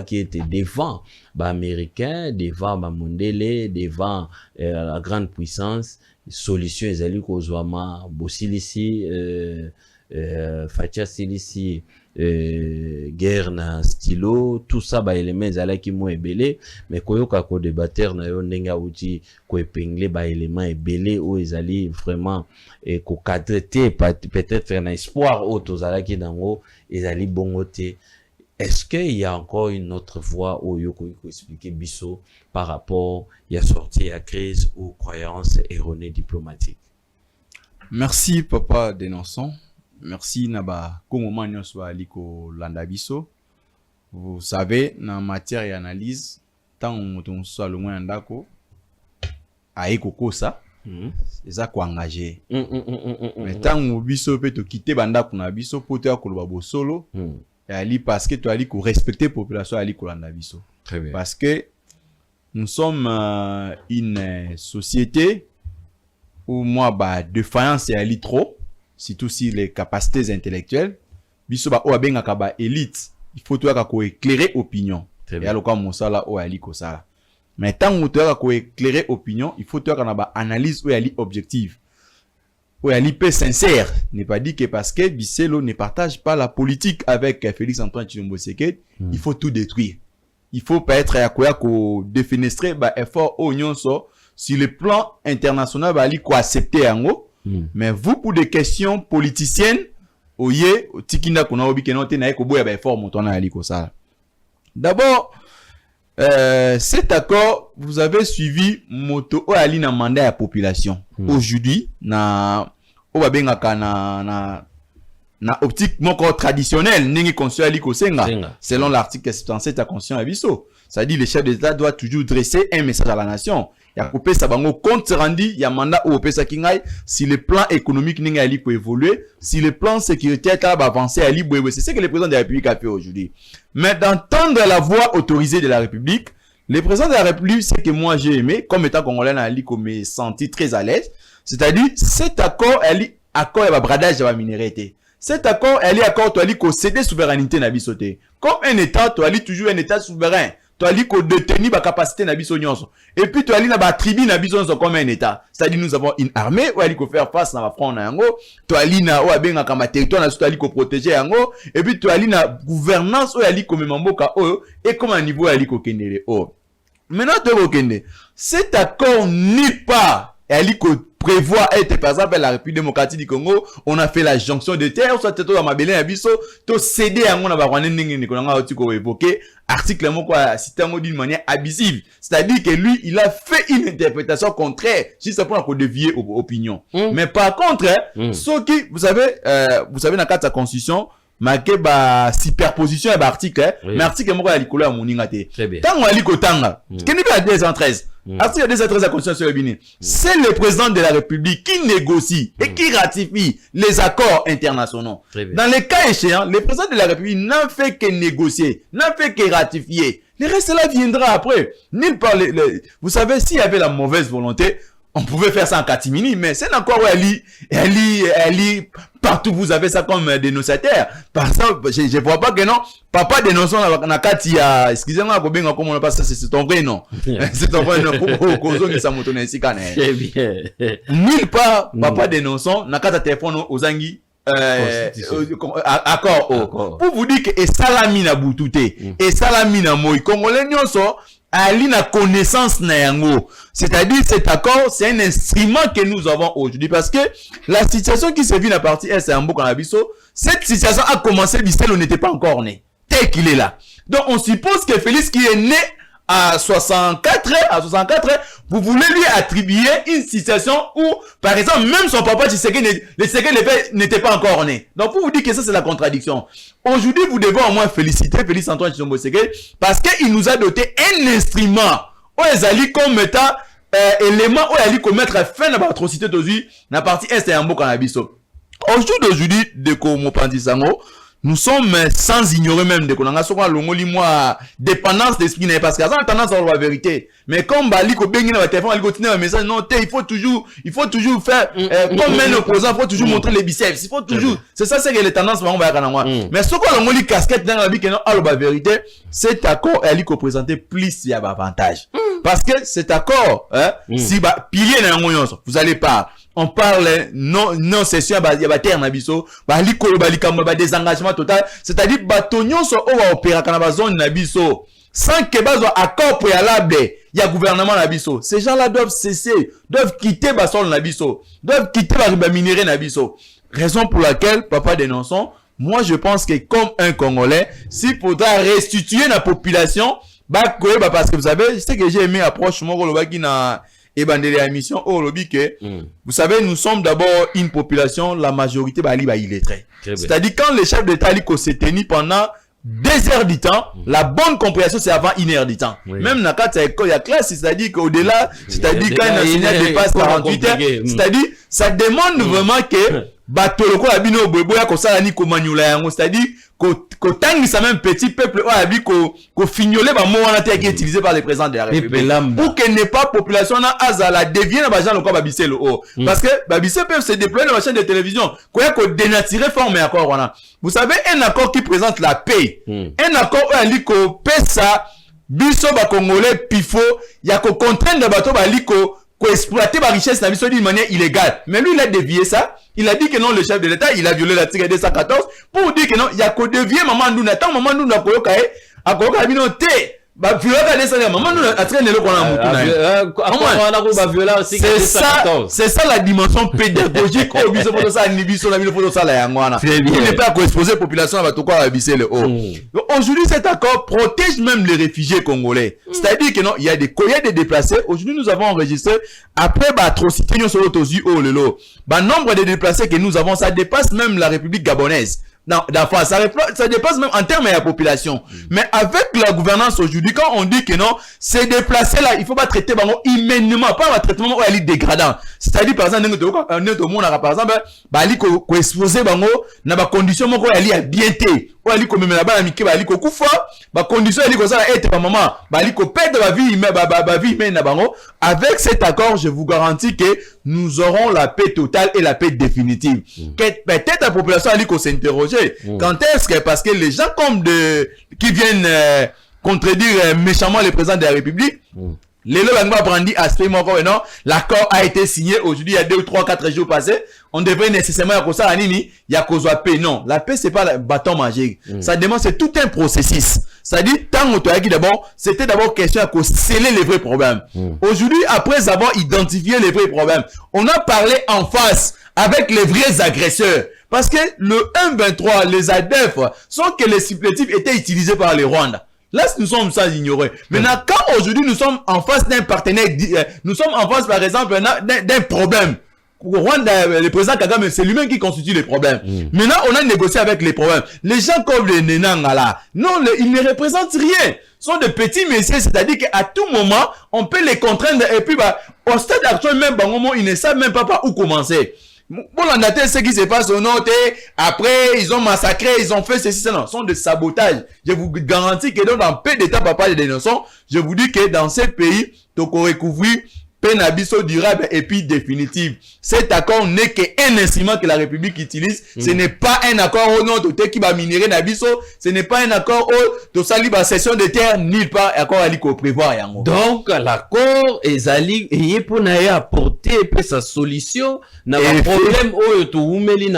qui était devant américain, devant Mondele, devant la grande puissance, solution les alliés kozwama bosilisi facha silisi guerre na stylo tout ça ba éléments ezalaki mo ebele mais koyoka ko débattre na yo ndenga uti ko épingler ba éléments ebele o ezali vraiment ko cadrer peut-être un espoir au tozalaki dango ezali bongote. Est-ce qu'il y a encore une autre voie où il faut expliquer Bisso par rapport à sortie à crise ou croyances erronées diplomatiques? Merci Papa Denonson. Merci Naba Kongoma Nyoswa Aliko Landa Bisso. Vous savez, dans matière et analyse, tant on soit le moins d'ako, aïko kosa, c'est ça qu'on engagé. Mais tant on Bisso peut te quitter bandako na Bisso pour te akoloba solo. Ali parce que tu as dit qu'on respecte la population ali kolanda biso. Très bien. Parce que nous sommes une société où moi bah défaillance et ali trop, surtout si les capacités intellectuelles biso ba o abenga kaba élite, il faut toi ko éclairer opinion. Très bien. Et alors comme mon sala o ali ko sala. Mais tant que tu as ko éclairer opinion, il faut toi qu'on a ba analyse ou ali objective. Oui, l'IP sincère n'est pas dit que parce que Bisselo ne partage pas la politique avec Félix Antoine Tshilombo Sekedi, il faut tout détruire. Il faut pas être à quoi qu'on défenestrer bah effort au nyonso sur le plan international bah li ko accepter ango. Mais vous pour des questions politiciennes, oye tikina kona obi kenote na ko boya ba effort montona ali ko ça. D'abord cet accord, vous avez suivi moto o ali na mandat à population. Aujourd'hui, na optique moko traditionnelle, ningi conscient ali ko senga. Selon l'article 77 à conscient abisso. Ça dit le chef d'État doit toujours dresser un message à la nation. Ya coupé sa bango compte rendu, ya mandat ou pesa kingai si le plan économique ninga ali peut évoluer, si le plan sécuritaire va avancer ali boué. C'est ce que le président de la République a fait aujourd'hui. Mais d'entendre la voix autorisée de la République, le président de la République, c'est que moi j'ai aimé, comme étant congolais, ali comme me senti très à l'aise. C'est-à-dire, cet accord, accord et bradage de la minéralité. Cet accord, accord, toi, ali, céder souveraineté na bisoté. Comme un État, toi, ali, toujours un État souverain. tu ali ko détenir ba capacité na biso nyonso. Et puis tu ali na ba tribu na biso nyonso comme un état. C'est-à-dire nous avons une armée ou ali ko faire face na ba front na yango, tu ali na o abenga kama territoire na tu ali ko protéger yango, et puis tu ali na gouvernance ou ali ko memamboka o et comme un niveau ali ko kendele o. Maintenant tu okende. Cet accord nulle part elle prévoit être par exemple la République démocratique du Congo, on a fait la jonction de terre, soit tout dans ma belé abisso, tout cédé à mon abarouané n'ingé qu'on a évoqué, article quoi, cité d'une manière abusive. C'est-à-dire que lui, il a fait une interprétation contraire, si ça prend pour dévier aux opinions. Mais par contre, ceux qui, vous savez, dans le cadre de sa constitution, marqué ba superposition et article, mais article moi à l'école à mon ingate. Tant on a l'école tanga, qu'est-ce que 213? Article 213 de la Constitution béninoise. C'est le président de la République qui négocie et qui ratifie les accords internationaux. Dans les cas échéants, le président de la République n'a fait que négocier, n'a fait que ratifier. Le reste là viendra après. Nulle part, vous savez, s'il y avait la mauvaise volonté, on pouvait faire ça en catimini, mais c'est encore où elle partout vous avez ça comme dénonciateur. Par exemple, je vois pas que non, papa dénonçant na katia, excusez-moi, comment on passe ça, c'est ton vrai nom. C'est ton vrai nom, pour cause que ça m'autonne ici, quand même. C'est bien. Nulle part, papa dénonçant, na kata téléphone aux anguilles, accord. Pour vous dire que, et salamina boutouté, et salamina moi, congolais nyonso, ali na connaissance na yango. C'est-à-dire cet accord, c'est un instrument que nous avons aujourd'hui parce que la situation qui se vit dans la partie Est, c'est un beau canabiso. Cette situation a commencé, Bissell, on n'était pas encore né. Tel qu'il est là. Donc on suppose que Félix qui est né à 64, vous voulez lui attribuer une situation où, par exemple, même son papa Tshisekedi n'était pas encore né. Donc, pour vous dire que ça, c'est la contradiction. Aujourd'hui, vous devez au moins féliciter Félix Antoine Tshilombo Tshisekedi parce qu'il nous a doté un instrument où ils allaient comme étant élément où ils allaient commettre fin à l'atrocité d'aujourd'hui dans la partie Est et en Mboka Nabiso. Aujourd'hui, de Komopandisango, nous sommes sans ignorer même de qu'on a souvent moi dépendance d'esprit parce que ça a tendance à la vérité. Mais comme Bali ko bengi na téléphone, Bali continue un message non, il faut toujours faire comme un opposant, il faut toujours montrer les biceps, il faut toujours. C'est ça c'est que les tendances on va kana moi. Mais ce qu'on a casquette dans la vie que non la vérité, cet accord elle ko présenter plus il y a avantage. Parce que cet accord si ba pilier na ngonyonso, vous allez pas on parle non session il y a terre na biso bali ko bali kamba ba désengagement total, c'est-à-dire batonyo so o va opérer kana ba zone na biso sans que bazo accord préalable il y a gouvernement na biso. Ces gens-là doivent cesser, doivent quitter ba sol na biso, doivent quitter ba minerai na biso. Raison pour laquelle papa dénonçons, moi je pense que comme un Congolais, s'il faudra restituer la population parce que vous savez, c'est que j'ai aimé approche mon qui na et bandele la mission au lobby que vous savez nous sommes d'abord une population la majorité bali ba illettré. C'est-à-dire quand les chefs d'État li s'est tenu pendant 2 heures du temps, la bonne compréhension c'est avant 1 heure du temps. Même dans cas il y a classe, c'est-à-dire qu'au-delà, c'est-à-dire quand un enseignant dépasse 48 heures, c'est-à-dire ça demande vraiment que batoloko abino boboya ko sala ni ko manula yango, c'est-à-dire ko tangisa même petit peuple o abi ko fignoler ba mo wana te qui est utilisé par les présidents de la République pour que n'est pas population na azala devient ba gens ko ba biselo o parce que ba biselo peuvent se déployer dans la chaîne de télévision ko dénaturer forme accord wana. Vous savez un accord qui présente la paix, un accord où ali ko pesa biso ba congolais pifo ya ko contraindre bato ba liko ko exploiter la richesse na biso d'une manière illégale. Mais lui il a dévié ça. Il a dit que non, le chef de l'État, il a violé l'article 214 pour dire que non, il y a qu'au dévier maman nous n'attend maman nous n'a pas eu à quoi bino te ba violer des salaires maman nous a traîné le qu'on a c'est ça la dimension pédagogique au biso pour ça ni biso na biso ça la yangwana. Il n'est pas à exposer population à tout quoi à bisser le haut. Aujourd'hui cet accord protège même les réfugiés congolais. C'est-à-dire que non, il y a des déplacés. Aujourd'hui nous avons enregistré après atrocité nous sur l'autosie au lelo. Nombre de déplacés que nous avons ça dépasse même la République gabonaise. Non, ça dépasse même en termes de la population. Mais avec la gouvernance aujourd'hui, quand on dit que non, ces déplacés-là, il faut pas traiter bango humainement, pas un traitement où elle est dégradant. C'est-à-dire, par exemple, par exemple, bali ko exposer bango, na ba condition moko elle est bien té. Ou elle ko même là-bas, amiki bali ko kufa, ba condition elle ko ça être par maman, bali ko perdre la vie humaine na bango. Avec cet accord, je vous garantis que nous aurons la paix totale et la paix définitive. Peut-être la population elle ko s'interroger. Quand est-ce que parce que les gens comme qui viennent contredire méchamment le président de la République. Les lois brandi aspect encore non, l'accord a été signé aujourd'hui, il y a 2 ou 3, 4 jours passés. On devrait nécessairement y avoir ça à nini, il y a cause de paix. Non, la paix c'est pas le bâton magique. Ça demande, c'est tout un processus. Ça dit, tant que d'abord, c'était d'abord question à sceller les vrais problèmes. Aujourd'hui, après avoir identifié les vrais problèmes, on a parlé en face avec les vrais agresseurs. Parce que le 1-23, les ADF, sans que les supplétifs étaient utilisés par les Rwandais. Là, nous sommes sans ignorer. Maintenant, quand aujourd'hui nous sommes en face d'un partenaire, nous sommes en face, par exemple, d'un problème. Rwanda, le président Kagame, c'est lui-même qui constitue les problèmes. Maintenant, on a négocié avec les problèmes. Les gens comme les Nenanga là, non, ils ne représentent rien. Ce sont de petits messieurs, c'est-à-dire qu'à tout moment, on peut les contraindre. Et puis, au stade actuel, même, ils ne savent même pas par où commencer. Bon, on a ce qui se passe au nord, après, ils ont massacré, ils ont fait ceci, non, ce sont des sabotages. Je vous garantis que dans peu d'état, papa, les dénonçants, je vous dis que dans ces pays, Toko recouvrir, pénabiso durable et puis définitive. Cet accord n'est qu'un instrument que la République utilise. Ce n'est pas un accord au nom de qui va minérer Nabiso. Ce n'est pas un accord au sali ba cession de terre, nulle part accord à l'iko prévoir. Donc, l'accord est allé et pour apporter sa solution n'a pas problème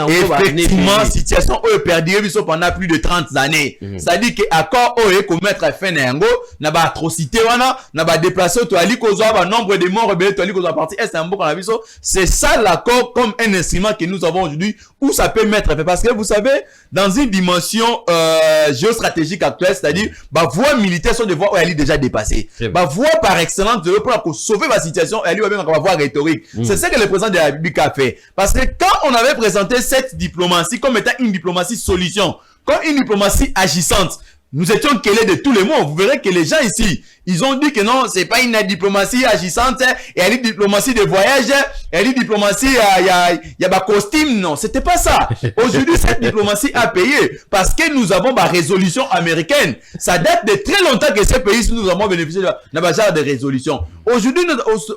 effectivement, situation où perdurer pendant plus de 30 années. C'est-à-dire que accord où commettre fin n'ango n'a pas atrocité n'a pas déplacé to ali kozo ba nombre de morts rebelles to ali kozo partie est un bon Nabiso. C'est ça l'accord comme un instrument que nous avons aujourd'hui où ça peut mettre fait parce que vous savez dans une dimension géostratégique actuelle, c'est-à-dire voie militaire sont des voies où elle est déjà dépassée. Voie par excellence de pour sauver la situation, elle va bien encore voie rhétorique. C'est ça que le président de la République a fait. Parce que quand on avait présenté cette diplomatie comme étant une diplomatie solution, comme une diplomatie agissante, nous étions quellés de tous les mots. Vous verrez que les gens ici, ils ont dit que non, c'est pas une diplomatie agissante, et elle est diplomatie de voyage, elle est diplomatie, il y a costume, non, c'était pas ça. Aujourd'hui, cette diplomatie a payé, parce que nous avons ma résolution américaine. Ça date de très longtemps que ces pays, nous avons bénéficié de la genre de résolution. Aujourd'hui,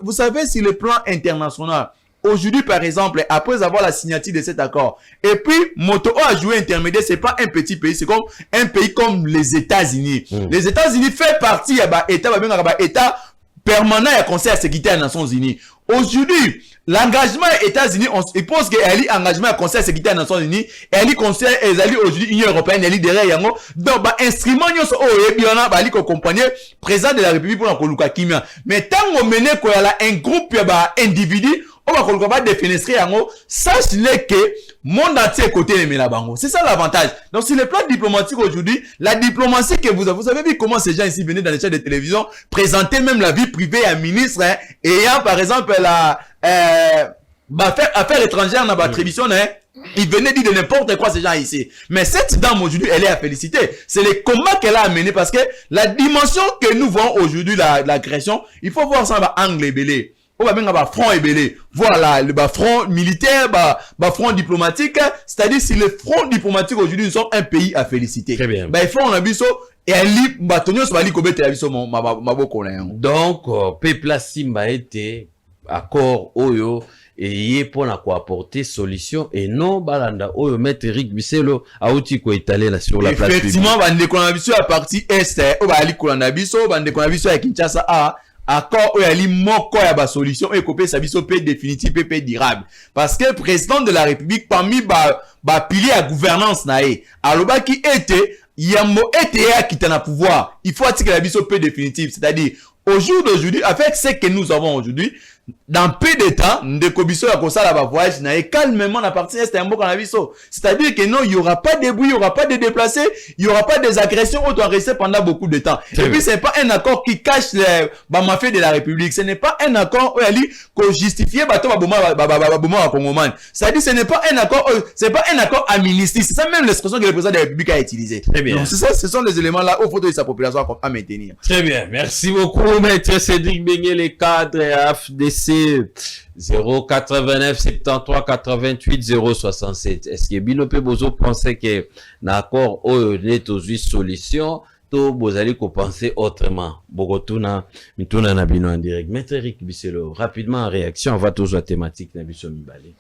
vous savez, sur le plan international, aujourd'hui, par exemple, après avoir la signature de cet accord, et puis, Moto a joué intermédiaire, c'est pas un petit pays, c'est comme un pays comme les États-Unis. Les États-Unis fait partie, État permanent et conseil à sécurité des Nations Unies. Aujourd'hui, l'engagement des États-Unis, il pense qu'il y a engagement à conseil à sécurité des Nations Unies, et il conseil, aujourd'hui, Union Européenne, elle est derrière Yango. Donc, instrument, il accompagner président de la République pour la Kimia. Mais tant qu'on mène, qu'il y a un groupe, individu, on va défenestrer yango, sache-le que monde entier côté les Mélabango. C'est ça l'avantage. Donc sur le plan diplomatique aujourd'hui, la diplomatie que vous avez vu comment ces gens ici venaient dans les chaînes de télévision présenter même la vie privée à un ministre ayant par exemple la affaires étrangères dans la attribution il venait dire de n'importe quoi ces gens ici. Mais cette dame aujourd'hui, elle est à féliciter. C'est le combat qu'elle a amené parce que la dimension que nous voyons aujourd'hui l'agression, il faut voir ça en angle belé. On va bien avoir front ébélé. Voilà, le front militaire, front diplomatique. C'est-à-dire, si le front diplomatique aujourd'hui, nous sommes un pays à féliciter. Très bien. Il faut en abisso et un lit, batonio, ça va li kobete abisso, ma boko. Donc, peuple simba été accord oyo et pour na ko apporter solution et non balanda oyo maître Eric Biselo a outi ko étaler là sur la place publique. Effectivement, bande ko na biso à partie est, o ba li ko na biso, bande ko na biso à Kinshasa a accord où il moko ya ba solution et copé sa biso paix définitive paix durable parce que le président de la République parmi ba pilier à gouvernance nae aloba qui était yambo était à quitter na pouvoir il faut attirer la biso paix définitive c'est-à-dire au jour d'aujourd'hui avec ce que nous avons aujourd'hui dans peu de temps ndeko biso ya kosala ba voyage nae calmement na partie est un mboka na biso c'est-à-dire que non il y aura pas de bruit il y aura pas de déplacés il y aura pas des agressions où doit rester pendant beaucoup de temps et puis c'est pas un accord qui cache les mafia de la République ce n'est pas un accord où il ko justifier bato ba Congoman c'est-à-dire ce n'est pas un accord c'est pas un accord amnistie c'est ça même l'expression que le président de la République a utilisé très bien donc c'est ça ce sont les éléments là où faut de sa population à maintenir très bien merci beaucoup maître Cédric Bengué les cadres AFDC 089 73 88 067. Est-ce que Binope Bozo pensait que l'accord est aujourd'hui solution to bozali ko penser autrement bogotuna mituna na bino en direct maître Eric Biselo rapidement en réaction on va toujours à thématique na biso mibale.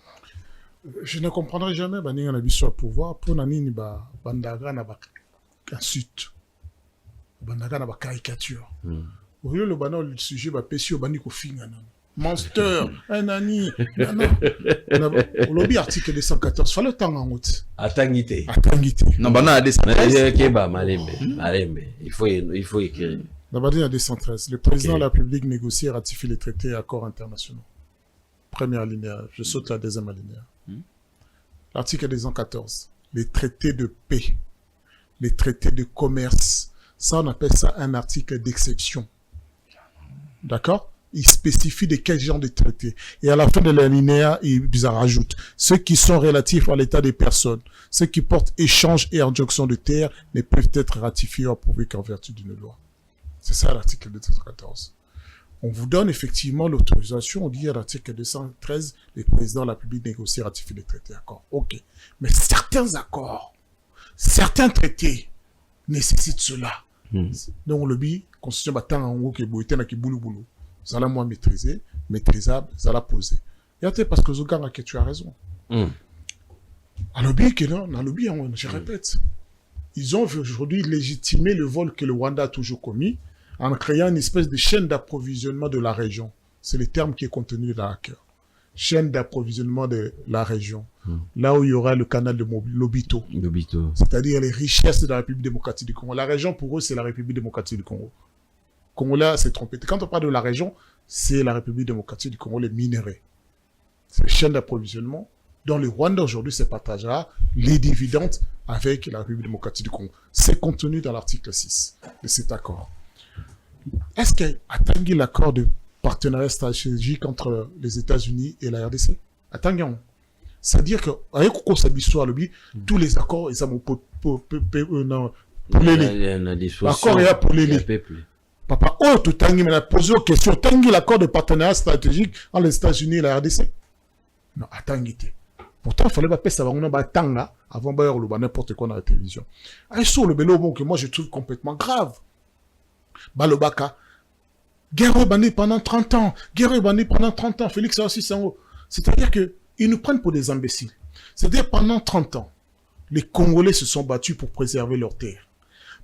Je ne comprendrai jamais baninga na biso pouvoir pour nani ni bandaga na ba ensuite Bandaga na ba caricature. Au lieu le banal le sujet ba pesi obani ko finga na. Monster, un ani. On lobby article 214. Fallait le temps en route. Atangité. Non, bana a Malembe. Il faut écrire. D'abord, il y a 213. Le président de la République négocie et ratifie les traités et accords internationaux. Première alinéa. Je saute la deuxième alinéa. L'article 214. Les traités de paix. Les traités de commerce. Ça, on appelle ça un article d'exception. D'accord? Il spécifie de quel genre de traité. Et à la fin de l'alinéa, il en rajoute ceux qui sont relatifs à l'état des personnes, ceux qui portent échange et injonction de terre ne peuvent être ratifiés ou approuvés qu'en vertu d'une loi. C'est ça l'article 214. On vous donne effectivement l'autorisation, on dit à l'article 213, les présidents de la République négocient et ratifient les traités. D'accord. Ok. Mais certains accords, certains traités nécessitent cela. Donc le bi, constitution battant en haut qui est boité na qui boulou. Ça l'a moins maîtrisé, maîtrisable, ça l'a posé. Et après, parce que Zogan a que tu as raison. À lobby, je répète, ils ont aujourd'hui légitimé le vol que le Rwanda a toujours commis en créant une espèce de chaîne d'approvisionnement de la région. C'est le terme qui est contenu dans l'accord. Chaîne d'approvisionnement de la région. Là où il y aura le canal de Lobito. C'est-à-dire les richesses de la République démocratique du Congo. La région, pour eux, c'est la République démocratique du Congo. Congolais s'est trompé. Quand on parle de la région, c'est la République démocratique du Congo, les minéraux. C'est une chaîne d'approvisionnement dont le Rwanda aujourd'hui se partagera les dividendes avec la République démocratique du Congo. C'est contenu dans l'article 6 de cet accord. Est-ce qu'il a atteint l'accord de partenariat stratégique entre les États-Unis et la RDC? Attendons. C'est-à-dire que, avec tous les accords, ils ont pour l'accord est pour les Papa, tout tangi, mais posé aux questions. Tangi l'accord de partenariat stratégique entre les États-Unis et la RDC. Non, attendez. Pourtant, il fallait pas passer avant de n'importe quoi dans la télévision. Et sur le bélo, que moi je trouve complètement grave. Balobaka. Guerre bandit pendant 30 ans. Félix a aussi son. C'est-à-dire qu'ils nous prennent pour des imbéciles. C'est-à-dire pendant 30 ans, les Congolais se sont battus pour préserver leurs terres.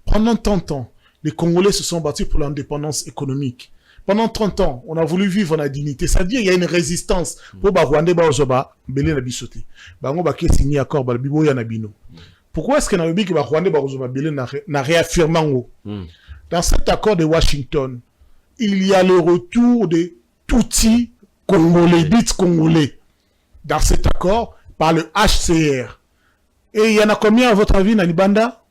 Pendant 30 ans, les Congolais se sont battus pour l'indépendance économique. Pendant 30 ans, on a voulu vivre en la dignité. C'est-à-dire qu'il y a une résistance. Pour Rwanda, Belé na bisoté. Bango ba ke signé accord ba bibo ya na bino. Pourquoi est-ce que na que Rwanda Belé n'a réaffirmé dans cet accord de Washington, il y a le retour de Tutsi congolais, bits congolais dans cet accord par le HCR. Et il y en a combien à votre avis dans Libanda?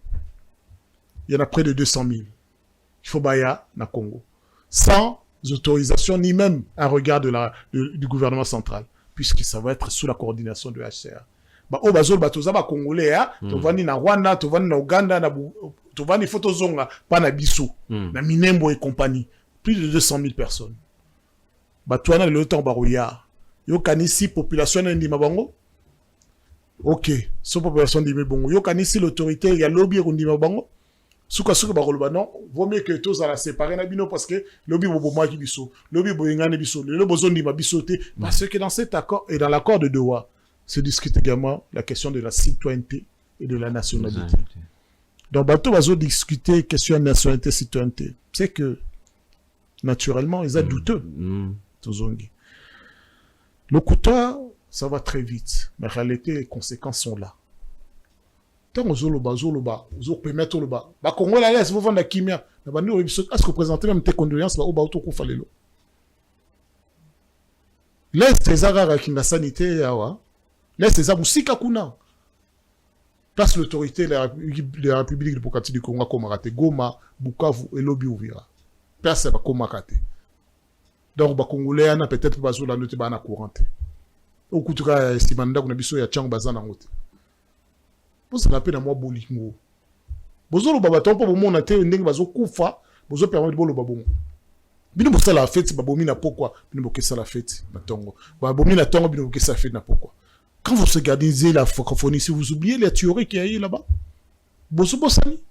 Il y en a près de 200 000. Il faut baya na Congo. Sans autorisation, ni même un regard du gouvernement central. Puisque ça va être sous la coordination du HCR. Congolais, tovani na Rwanda, tovani na Uganda, tovani Fotozonga, pas na Bissou, na Minembo et compagnie. Plus de 200 000 personnes. Batouana le temps barouya. Yo kanisi population ndima bango. Ok, so population ndima bango. Yo kanisi l'autorité, il y a lobby ndima bango. Souka baroloba non, vaut mieux que tous à la séparer na bino parce que lobby bobo moi qui biso, lobby boyengane biso, le bozo ndima bisoté parce que dans cet accord et dans l'accord de Doha se discute également la question de la citoyenneté et de la nationalité. Donc bateau bazo discuter question de nationalité citoyenneté. C'est que naturellement ils sont douteux. Le couteau ça va très vite, mais en réalité les conséquences sont là. Tant zoloba, permettre le bas. Bah, Congo la laisse, vous vendez la kimia. Est-ce que vous présentez même tes condoléances, bah, au bas, auto koufalelo. Laisse tes agarres qui n'a sanité, laisse tes agarres, si kakuna. Place l'autorité de la République démocratique du Congo, comme raté, Goma, Bukavu, et Lobi Ouvira. Personne va comme raté. Donc, bah, Congolais, on a peut-être pas la note, bah, on a courante. Au coup de cas, si manda, on a biso, ya tchang, bazan, en route. Vous savez la moi bolingo. Bozo lo baba tompo bomo na te ndenge bazo kufa, bozo permettre bolo babongo. Bino bosa la fête babomi na pourquoi? Bino bokesa la fête na tongo. Babomi na tongo bino bokesa la fête na pourquoi? Quand vous regardez la francophonie, si vous oubliez les théories qu'il y a eu là-bas, bozo bosani.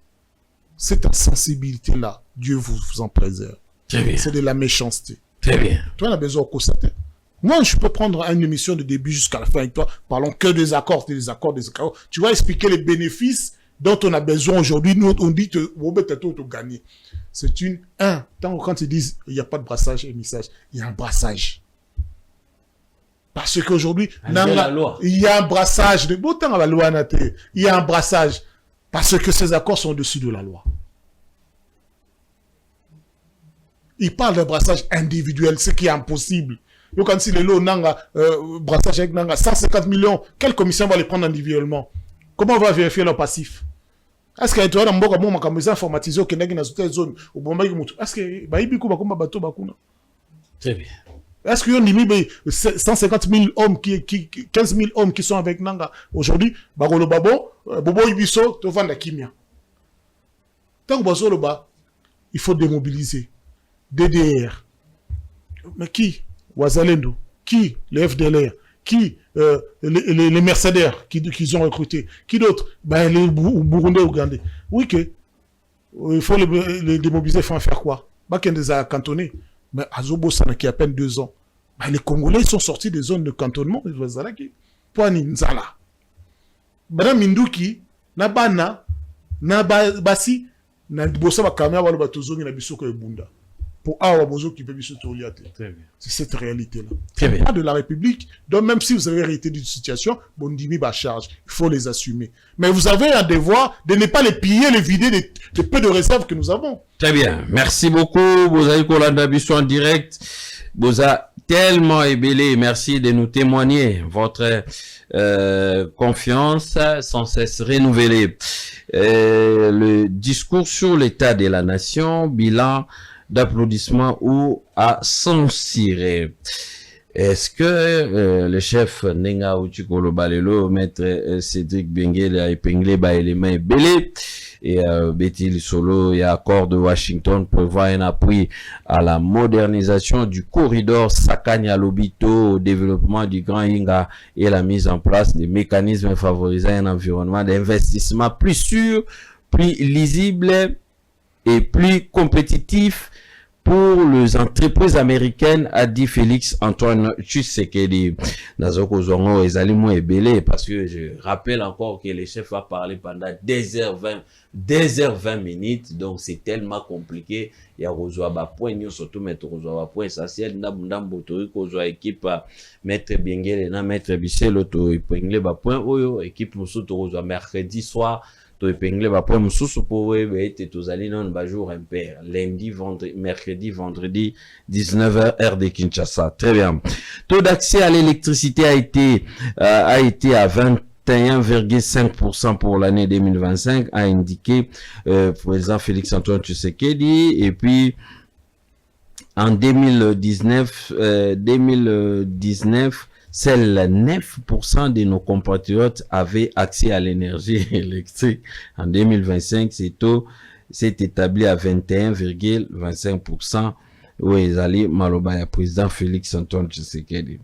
Cette insensibilité là, Dieu vous en préserve. C'est de la méchanceté. Très bien. Toi on a besoin de constater. Moi, je peux prendre une émission de début jusqu'à la fin avec toi. Parlons que des accords. Tu vas expliquer les bénéfices dont on a besoin aujourd'hui. Nous, on dit que gagner. C'est quand ils disent il n'y a pas de brassage et message, il y a un brassage. Parce qu'aujourd'hui, il y a un brassage. Il y a un brassage. Parce que ces accords sont au-dessus de la loi. Il parle d'un brassage individuel, ce qui est impossible. Donc, quand il est là, brassage avec 150 millions, quelle commission va les prendre individuellement? Comment on va vérifier leur passif? Est-ce qu'il y a des informatisés au Kenya dans cette zone? Est-ce qu'il y a des bateaux? Très bien. Est-ce qu'il y a 150 000 hommes, 15 000 hommes qui sont avec Nanga aujourd'hui? Bobo Ibiso, tu vas la Kimia. Tant que il faut démobiliser. DDR. Mais qui? Ouazalendo. Qui? Les FDLR. Qui? Les mercenaires qu'ils ont recrutés. Qui d'autre? Les Burundais, Ougandais. Oui, il faut les démobiliser, il faut en faire quoi? Ils les a cantonnés. Mais Azobo Sana qui a à peine 2 ans. Les Congolais sont sortis des zones de cantonnement. Point Nzala. Madame Minduki, Nabana, Nabasi, Nabosa Bakamia, Walbatozongi, Nabisoko et Bunda. Pour Awabozo qui peut c'est cette réalité-là. Très bien. Pas de la République. Donc, même si vous avez hérité d'une situation, Bondimi va charge. Il faut les assumer. Mais vous avez un devoir de ne pas les piller, les vider de peu de réserves que nous avons. Très bien. Merci beaucoup. Vous avez Kolanda Bisso en direct. Vous avez tellement ébélé. Merci de nous témoigner votre confiance sans cesse renouvelée. Le discours sur l'état de la nation, bilan d'applaudissements ou à censurer. Est-ce que le chef Nenga Uchikolo Balelo, maître Cédric Bengele a épinglé éléments ébélés et Betty Lissolo et accord de Washington prévoit un appui à la modernisation du corridor Sakanya-Lobito, au développement du Grand Inga et la mise en place des mécanismes favorisant un environnement d'investissement plus sûr, plus lisible et plus compétitif pour les entreprises américaines, a dit Félix Antoine Tshisekedi. Nazoko Zongo et Zalimo est belé parce que je rappelle encore que le chef a parlé pendant 2h20 minutes, donc c'est tellement compliqué. Il y a Rozoaba point, nous surtout mettre Rozoaba point essentiel, Ndambo Tori, Rozoa équipe, Maître Bengele, Maître Bichel, Auto, Epingle, point, Oyo, équipe Moussoto Rozoa mercredi soir. To épingler ba point mususu pour être tous allés non ba jour impair lundi mercredi vendredi 19h heure de Kinshasa. Très bien. Taux d'accès à l'électricité a été à 21,5% pour l'année 2025, a indiqué président Félix Antoine Tshisekedi. Et puis en 2019 seuls 9% de nos compatriotes avaient accès à l'énergie électrique. En 2025, ce taux s'est établi à 21,25%. Où est allé Malobaya, président Félix Antoine Tshisekedi.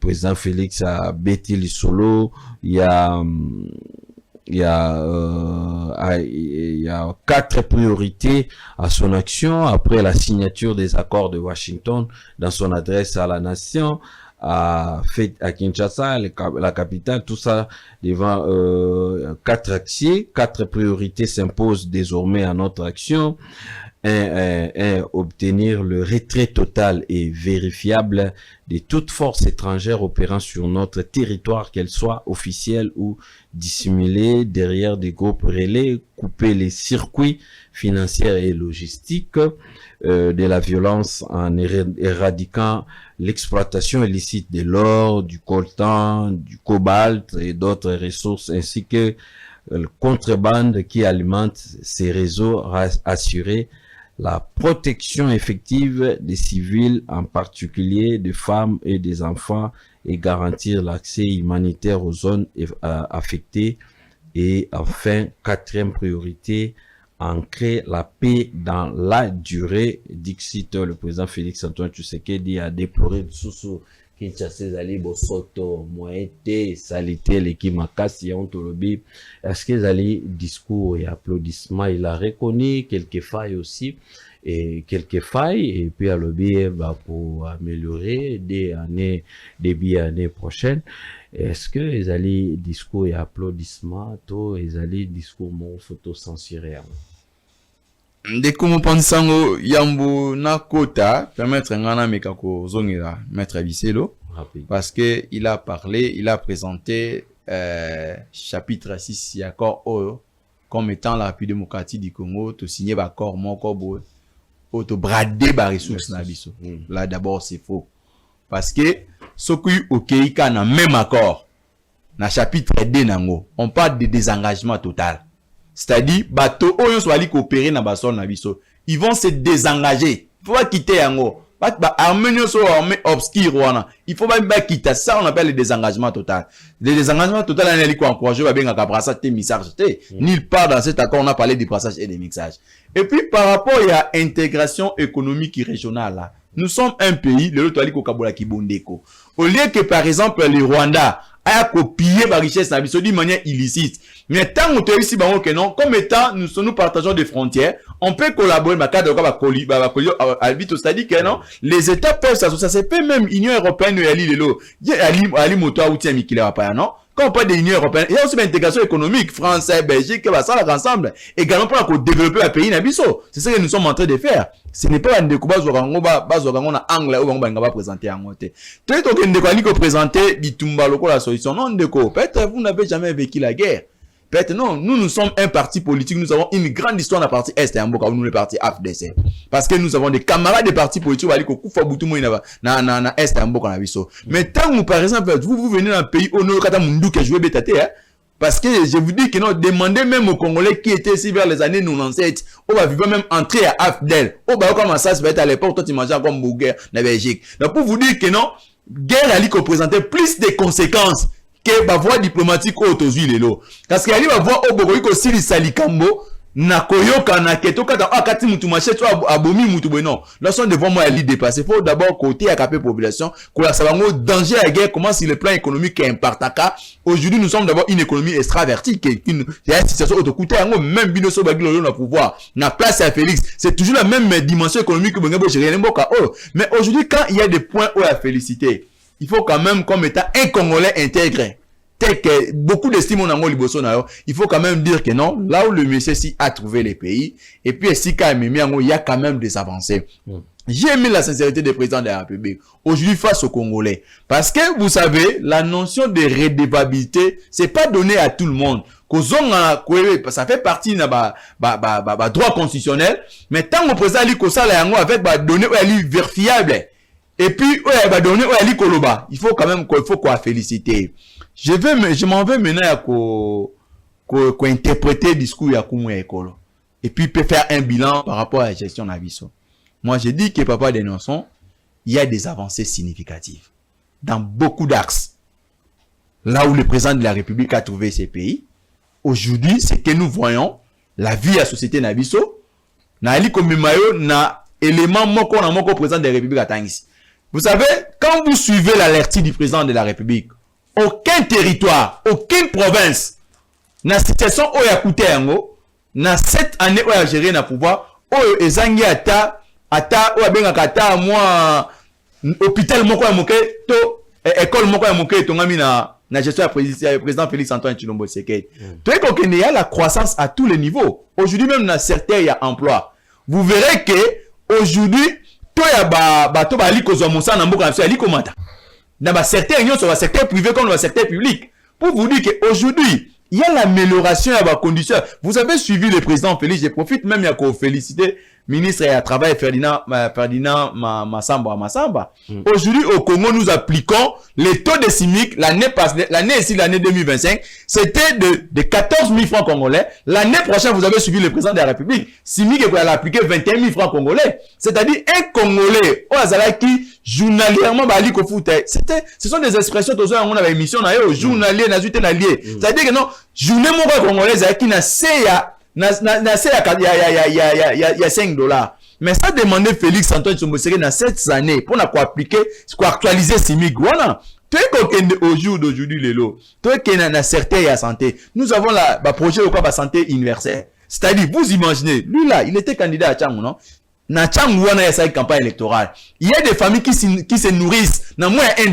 Président Félix a Betty Lissolo, il y a 4 priorités à son action après la signature des accords de Washington dans son adresse à la nation. À Kinshasa, la capitale, tout ça devant 4 axes, 4 priorités s'imposent désormais à notre action. Obtenir le retrait total et vérifiable de toute force étrangère opérant sur notre territoire, qu'elle soit officielle ou dissimulée derrière des groupes relais, couper les circuits financiers et logistiques de la violence en éradiquant l'exploitation illicite de l'or, du coltan, du cobalt et d'autres ressources, ainsi que le contrebande qui alimente ces réseaux, assurer la protection effective des civils, en particulier des femmes et des enfants, et garantir l'accès humanitaire aux zones affectées. Et enfin, 4e priorité, ancrer la paix dans la durée. Dixit, le président Félix Antoine Tshisekedi a déploré sous Kinshasa zali bosoto moete salité l'équipe makasi ya ontolobi. Est-ce que zali discours et applaudissements, il a reconnu quelques failles aussi. et quelques failles et puis à l'objet pour améliorer début année prochaine. Est-ce que les alliés discours et applaudissements, tout les alliés discours mon photo censuré? Ndeko mopansango yambo na kota permettre ngana mekako zongela maître Biselo parce que il a parlé, il a présenté chapitre 6 y accord comme étant la République démocratique du Congo to signer accord moko bo to brader ba ressources na biso. Là d'abord c'est faux parce que soki okeika na même accord na chapitre 2 nango on parle de désengagement total. C'est-à-dire bateau oyo so ali coopérer na baso na biso, ils vont se désengager. Il faut pas quitter yango. Ba armenio so armée obscure wana. Il faut pas quitter ça, on appelle le désengagement total. Le désengagement total on ali ko encourager ba benga ka brassage te mixage te. Nulle part dans cet accord on a parlé de brassage et de mixage. Et puis par rapport à intégration économique régionale là, nous sommes un pays le toali ko kabola ki bondeko. Au lieu que par exemple le Rwanda a copié ma richesse na biso d'une manière illicite. Mais tant que ici bango que non, comme étant nous partageons des frontières, on peut collaborer ma cadre c'est-à-dire que non, les États peuvent s'associer, c'est pas même Union européenne ou ali moto outi amikila pa non. Quand on parle de l'Union européenne, il y a aussi l'intégration économique, français, Belgique, ça là ensemble. Également pour développer le pays nabiso. C'est ce que nous sommes en train de faire. Ce n'est pas un découpage na anglais ou on va présenter en côté. Tout est que nous présenter Bitumba loko la solution. Non, peut-être vous n'avez jamais vécu la guerre. Peut-être non, nous sommes un parti politique, nous avons une grande histoire dans la partie Est et en Boka, nous le parti AFDC. Parce que nous avons des camarades des partis politiques, na Est et en Boka na biso. Mais tant que par exemple, vous venez dans un pays où nous avons mundu que jouer bétate, parce que je vous dis que non, demandez même aux Congolais qui étaient ici vers les années 97, on va vivre même entrer à AFDEL. On va comment ça se fait à l'époque, toi tu mangeais comme Bouguer, la Belgique. Donc pour vous dire que non, guerre a ko présenter plus de conséquences que ba voie diplomatique autozui lelo parce que ali ba voie obogo iko sili salikambo na koyoka na keto kata akati mutu marché to abomi mutu bueno là sont devant moi ali dépasser faut d'abord côté à capé population ko la sabango danger à guerre comment si le plan économique est impactaka aujourd'hui nous sommes d'abord une économie extravertie qui une situation autocoûté même binoso bagilo na pouvoir na place à Félix c'est toujours la même dimension économique que bongo gérer mboka mais aujourd'hui quand il y a des points à féliciter il faut quand même, comme étant un Congolais intégré, tel que beaucoup d'estime en Angola, il faut quand même dire que non, là où le monsieur si a trouvé les pays, et puis si il y a quand même des avancées. J'ai aimé la sincérité des présidents de la République, aujourd'hui face aux Congolais. Parce que, vous savez, la notion de redevabilité, c'est pas donné à tout le monde. Ça fait partie de droit constitutionnel, mais tant que le président dit que ça, avec données vérifiables, et puis, il faut quand même quoi féliciter. Je m'en vais maintenant à interpréter le discours ya Kumu Ekolo. Et puis, peut faire un bilan par rapport à la gestion d'Abisso. Moi, je dis que Papa Denonson, il y a des avancées significatives. Dans beaucoup d'axes. Là où le président de la République a trouvé ces pays, aujourd'hui, c'est que nous voyons la vie à la société d'Abisso. Na ali komimayo na élément moko na moko président de la République à Tangisi. Vous savez, quand vous suivez l'alerte du président de la République, aucun territoire, aucune province, na situation où il a coûté yango, na 7 années où il a géré na pouvoir, où il a ata, où il a kata, moi, hôpital moko ya moke, to, école moko ya moke, to ngami na gestion du président Félix Antoine Tshilombo Tshisekedi. Tu vois qu'il y a la croissance à tous les niveaux. Aujourd'hui même, dans certains, il y a emploi. Vous verrez que, aujourd'hui, to ya bato ba liko zo monsa na mboka na liko mata na ba secteur union sur le secteur privé comme le secteur public pour vous dire que aujourd'hui il y a l'amélioration à vos conditions. Vous avez suivi le président Félix, je profite même à féliciter ministre et à travail Ferdinand Massamba. Aujourd'hui au Congo nous appliquons les taux de CIMIC l'année 2025, c'était de 14 000 francs congolais. L'année prochaine vous avez suivi le président de la République. CIMIC est appliqué 21 000 francs congolais. C'est-à-dire un Congolais au Azala qui journalièrement bali ko foot. Ce sont des expressions de on a émission na yo journalier na zuté na lié. C'est-à-dire que non journée mon congolais qui na seya na il y a $5. Mais ça demandait Félix Antoine Tshilombo Tshisekedi dans 7 années pour appliquer, actualiser CIMIC. Voilà. Tu es au jour d'aujourd'hui, Lélo. Tu es dans certains santé. Nous avons le projet de santé universelle. C'est-à-dire, vous imaginez, lui là, il était candidat à Tchang, non? na changu wana ya sa campagne électorale. Il y a des familles qui se nourrissent na moins $1.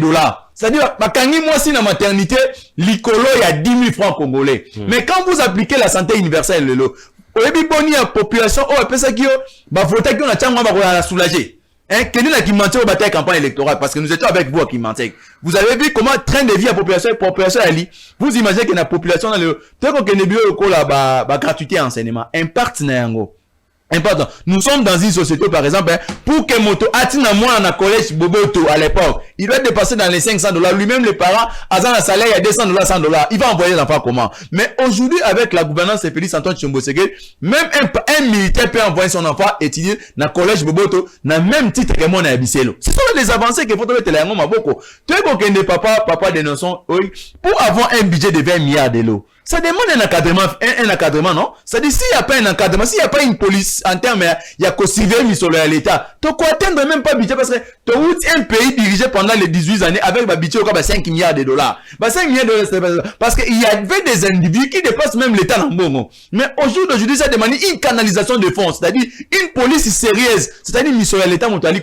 C'est-à-dire, bakangi moi si na maternité, likolo ya 10 000 francs congolais. Mais quand vous appliquez la santé universelle, lelo, oyebi boni ya population, oh, pesa ki yo, ba vota ki yo na changu ba la soulager. Hein, quel est la qui mentait au bataille campagne électorale? Parce que nous étions avec vous à Kimantek. Vous avez vu comment train de vie à population ali. Vous imaginez que la population dans le, tant qu'on est bio ko la ba gratuité enseignement, impact na yango. Important. Nous sommes dans une société, par exemple, pour que moto atina moi en collège Boboto à l'époque, il doit dépasser dans les $500. Lui-même, les parents, à un salaire, il y a $200, $100. Il va envoyer l'enfant comment? Mais aujourd'hui, avec la gouvernance de Félix Antoine Tshombo-Segei, même un militaire peut envoyer son enfant étudier dans le collège Boboto, dans le même titre que moi, dans Abisselo. Ce sont les avancées qu'il faut mettre là, moi, beaucoup. Tu es qu'on ne papa dénonçons, oui, pour avoir un budget de 20 milliards de l'eau. Ça demande un encadrement, non? Ça dit, s'il n'y a pas un encadrement, s'il n'y a pas une police en termes, il y a qu'au civil sur l'État. Tu peux atteindre même pas budget parce que tu as un pays dirigé pendant les 18 années avec un budget de 5 milliards de dollars. 5 milliards de dollars, parce qu'il y avait des individus qui dépassent même l'État dans le bon. Mais aujourd'hui, ça demande une canalisation de fonds, c'est-à-dire une police sérieuse, c'est-à-dire mission à l'État, c'est-à-dire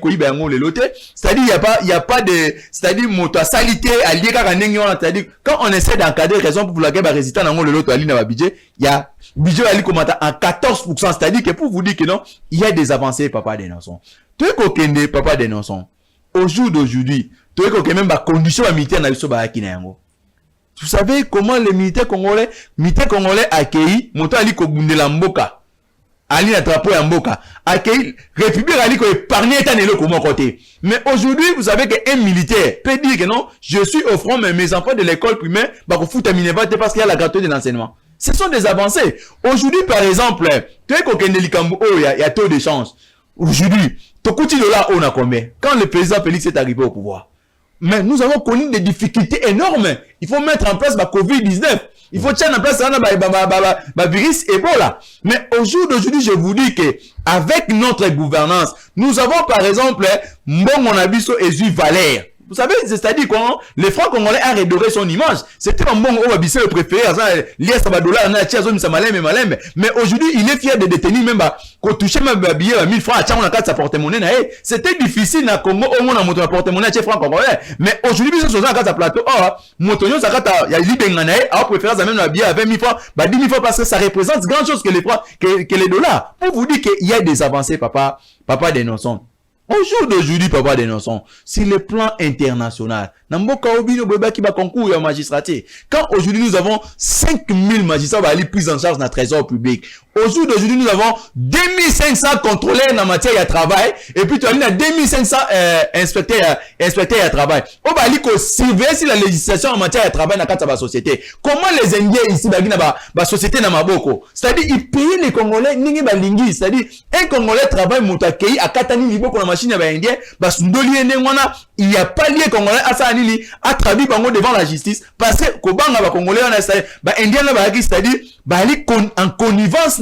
il y a pas de, c'est-à-dire moto salité, c'est-à-dire quand on essaie d'encadrer raison pour laquelle les résidents le lot ali na budget, il y a budget ali commenta en 14%, c'est-à-dire que pour vous dire que non, il y a des avancées papa des nations. Tu es kokende papa des nations. Au jour d'aujourd'hui, tu es kokende même ba condition militaire na biso ba kina yango. Vous savez comment les militaires congolais accueillis monto ali ko bundela mboka. Ali na drapeau ya mboka, accueilli République ali ko épargner état nelo comment côté. Mais aujourd'hui, vous savez qu'un militaire peut dire que non, je suis au front, mais mes enfants de l'école primaire, bah, qu'on fout à Minerva parce qu'il y a la gratuité de l'enseignement. Ce sont des avancées. Aujourd'hui, par exemple, tu es qu'au Kendelikambo, il y a taux d'échange. Aujourd'hui, Tokuti Dola, on a combien? Quand le président Félix est arrivé au pouvoir. Mais nous avons connu des difficultés énormes. Il faut mettre en place la COVID-19. Il faut mettre en place le virus Ebola. Mais au jour d'aujourd'hui, je vous dis que avec notre gouvernance, nous avons par exemple Mbongo Nabiso et Zui Valère. Vous savez, c'est-à-dire comment les Francs congolais ont redoré son image. C'était un bon Obabissé le préféré. Mais aujourd'hui, il est fier de détenir même qu'on touchait même billet 1000 francs à Tchang, on a sa porte-monnaie. C'était difficile na Congo au moins à monter la porte-monnaie à Francs congolais. Mais aujourd'hui, ils sont à sa plateau. Oh, Montonio, ça il y a l'Ibenganae, à préférence même un billet à 20 000 francs, 10 000 francs parce que ça représente grand chose que les francs, que les dollars. Pour vous dire qu'il y a des avancées, papa dénonçons. Au jour d'aujourd'hui, papa dénonçons, sur le plan international, quand aujourd'hui nous avons 5000 magistrats qui sont pris en charge dans le trésor public, au jour d'aujourd'hui nous avons 2500 contrôleurs en matière de travail, et puis tu as 2500 inspecteurs à travail. On va aller surveiller si la législation en matière de travail dans la société. Comment les Indiens ici, dans la société dans Maboko? C'est-à-dire, ils payent les Congolais, c'est-à-dire, un Congolais travaille Moutakei à Katani niveau pour la machine à Indien, il n'y a pas lié Congolais à ça, à traduire devant la justice, parce que Kobanga va Congolais, Indien, c'est-à-dire, en connivence,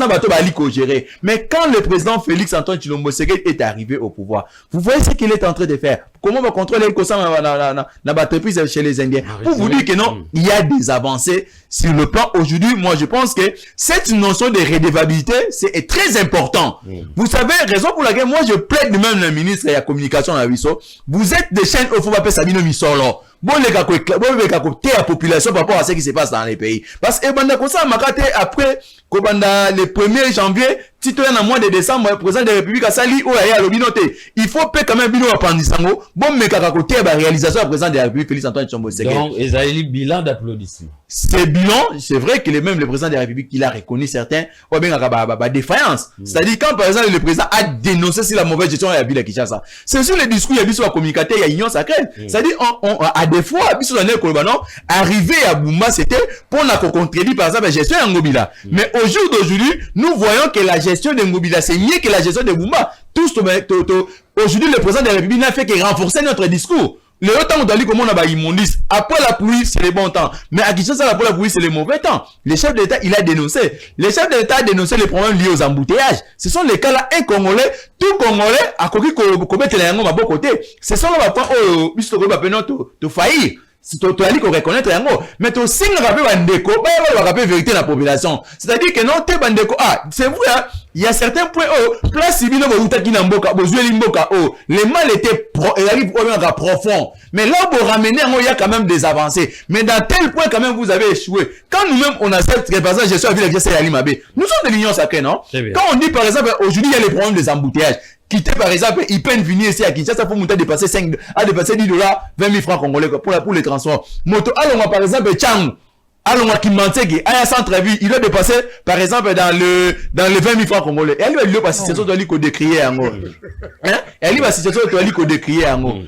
gérer. Mais quand le président Félix Antoine Tshilombo-Segei est arrivé au pouvoir, vous voyez ce qu'il est en train de faire. Comment on va contrôler l'entreprise chez les Indiens? Pour vous dire que non, il y a des avancées sur le plan aujourd'hui. Moi, je pense que cette notion de redevabilité, c'est très important. Vous savez, raison pour laquelle moi, je plaide même le ministre de la communication à Wisso. Vous êtes des chaînes au Foubape Sabino Misolo. Bon, les gars, la population par rapport à ce qui se passe dans les pays. Parce que, après, le 1er janvier, si tu es en mois de décembre, le président de la République a sali ou a l'obinote. Il faut payer quand même bino à Pandisango. Bon, mais quand la réalisation du président de la République, Félix Antoine Tshombo-Segei. Donc, ils ont eu bilan d'applaudissements. C'est bilan, c'est vrai que même le président de la République, il a reconnu certains, ou bien, défaillance. C'est-à-dire, quand par exemple, le président a dénoncé si la mauvaise gestion de la ville de Kinshasa. C'est sur le discours, il y a vu sur la communicateur, il y a union sacrée. C'est-à-dire, à des fois, arrivé à Boumba, c'était pour la contredire, par exemple, la gestion de Ngobila. Mais au jour d'aujourd'hui, nous voyons que la gestion de Ngobila, c'est mieux que la gestion de Boumba. Aujourd'hui, le président de la République n'a fait que renforcer notre discours. Le temps où on dit comment on a immondice. Après la pluie, c'est le bon temps. Mais à Kinshasa, après la pluie, c'est le mauvais temps. Le chef de l'État, il a dénoncé. Le chef de l'État a dénoncé les problèmes liés aux embouteillages. Ce sont les cas là, un Congolais, tout Congolais, à côté de la côté. Ce sont les points où, puisque on va faillir. si tu as dit qu'on reconnaître yango mais tu signe rappel bandeko ba rappel vérité la population c'est-à-dire que non te bandeko c'est vrai hein, il y a certains points place civile bo utaki na mboka bozueli mboka le mal était et arrive profond mais là pour ramener il y a quand même des avancées mais dans tel point quand même vous avez échoué quand nous-mêmes on accepte que par exemple je suis à ville à Limabé nous sommes de l'union sacrée non quand on dit par exemple aujourd'hui il y a les problèmes des embouteillages quitter par exemple, ils peuvent venir ici à Kinshasa pour monter dépasser $10, 20 000 francs congolais pour les transports. Moto, allons par exemple, Tchang, allons à Kimantegi, à centre-ville, il doit dépasser par exemple dans le 20 000 francs congolais. Et elle va lui passer, c'est ça, doit lui décrier en gros. Hein? Elle va c'est ça, doit lui décrier en gros.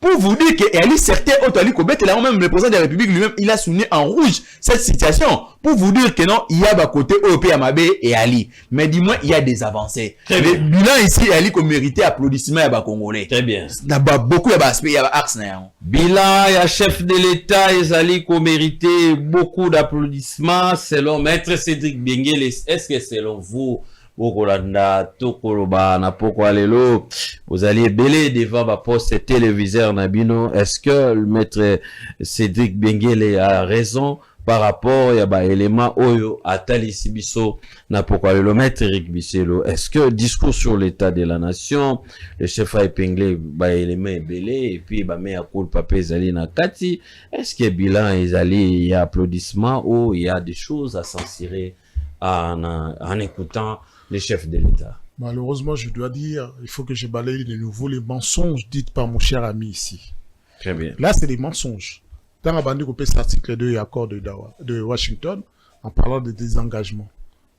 Pour vous dire que Ali certains autres Ali Kobet là même le président de la République lui-même il a souligné en rouge cette situation pour vous dire que non il y a bas côté OP Amabé et Ali mais dis-moi il y a des avancées. Le bilan ici Ali qu'on mérité applaudissements à bas congolais. Très bien. D'abord beaucoup à bas aspect il y a axe na. Bilan il y a chef de l'État et Ali qu'on mérité beaucoup d'applaudissements selon maître Cédric Bengele. Est-ce que selon vous Bokolanda, Tokoloba, Napoko Lelo, vous alliez belé devant ma poste téléviseur Nabino. Est-ce que le maître Cédric Bengele a raison par rapport à l'élément Oyo, Atali Sibiso, Napoko Lelo, maître Eric Bisselo? Est-ce que discours sur l'état de la nation, le chef a épinglé, élément belé, et puis, mais à coup de papier, Zali Nakati, est-ce qu'il y a bilan, il y a applaudissements ou il y a des choses à s'en cirer en écoutant les chefs de l'État? Malheureusement, je dois dire, il faut que je balaye de nouveau les mensonges dits par mon cher ami ici. Très bien. Là, c'est des mensonges. Dans la bande coupée, cet article 2 et accord de Washington, en parlant de désengagement.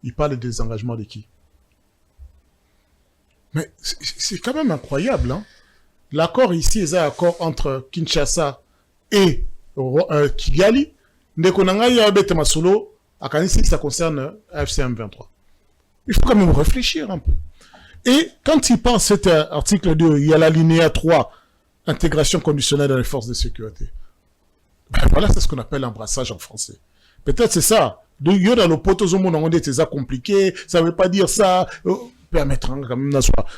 Il parle de désengagement de qui? Mais c'est quand même incroyable, hein? L'accord ici, c'est un accord entre Kinshasa et Kigali. Ndekonanga Yabete Masolo, à Kanisi, ça concerne FCM 23. Il faut quand même réfléchir un peu. Et quand il pense cet article 2, il y a l'alinéa 3, intégration conditionnelle dans les forces de sécurité. Ben voilà, c'est ce qu'on appelle un brassage en français. Peut-être c'est ça. De yo dans le poteau, on dit c'est ça compliqué, ça veut pas dire ça. Permettre quand même,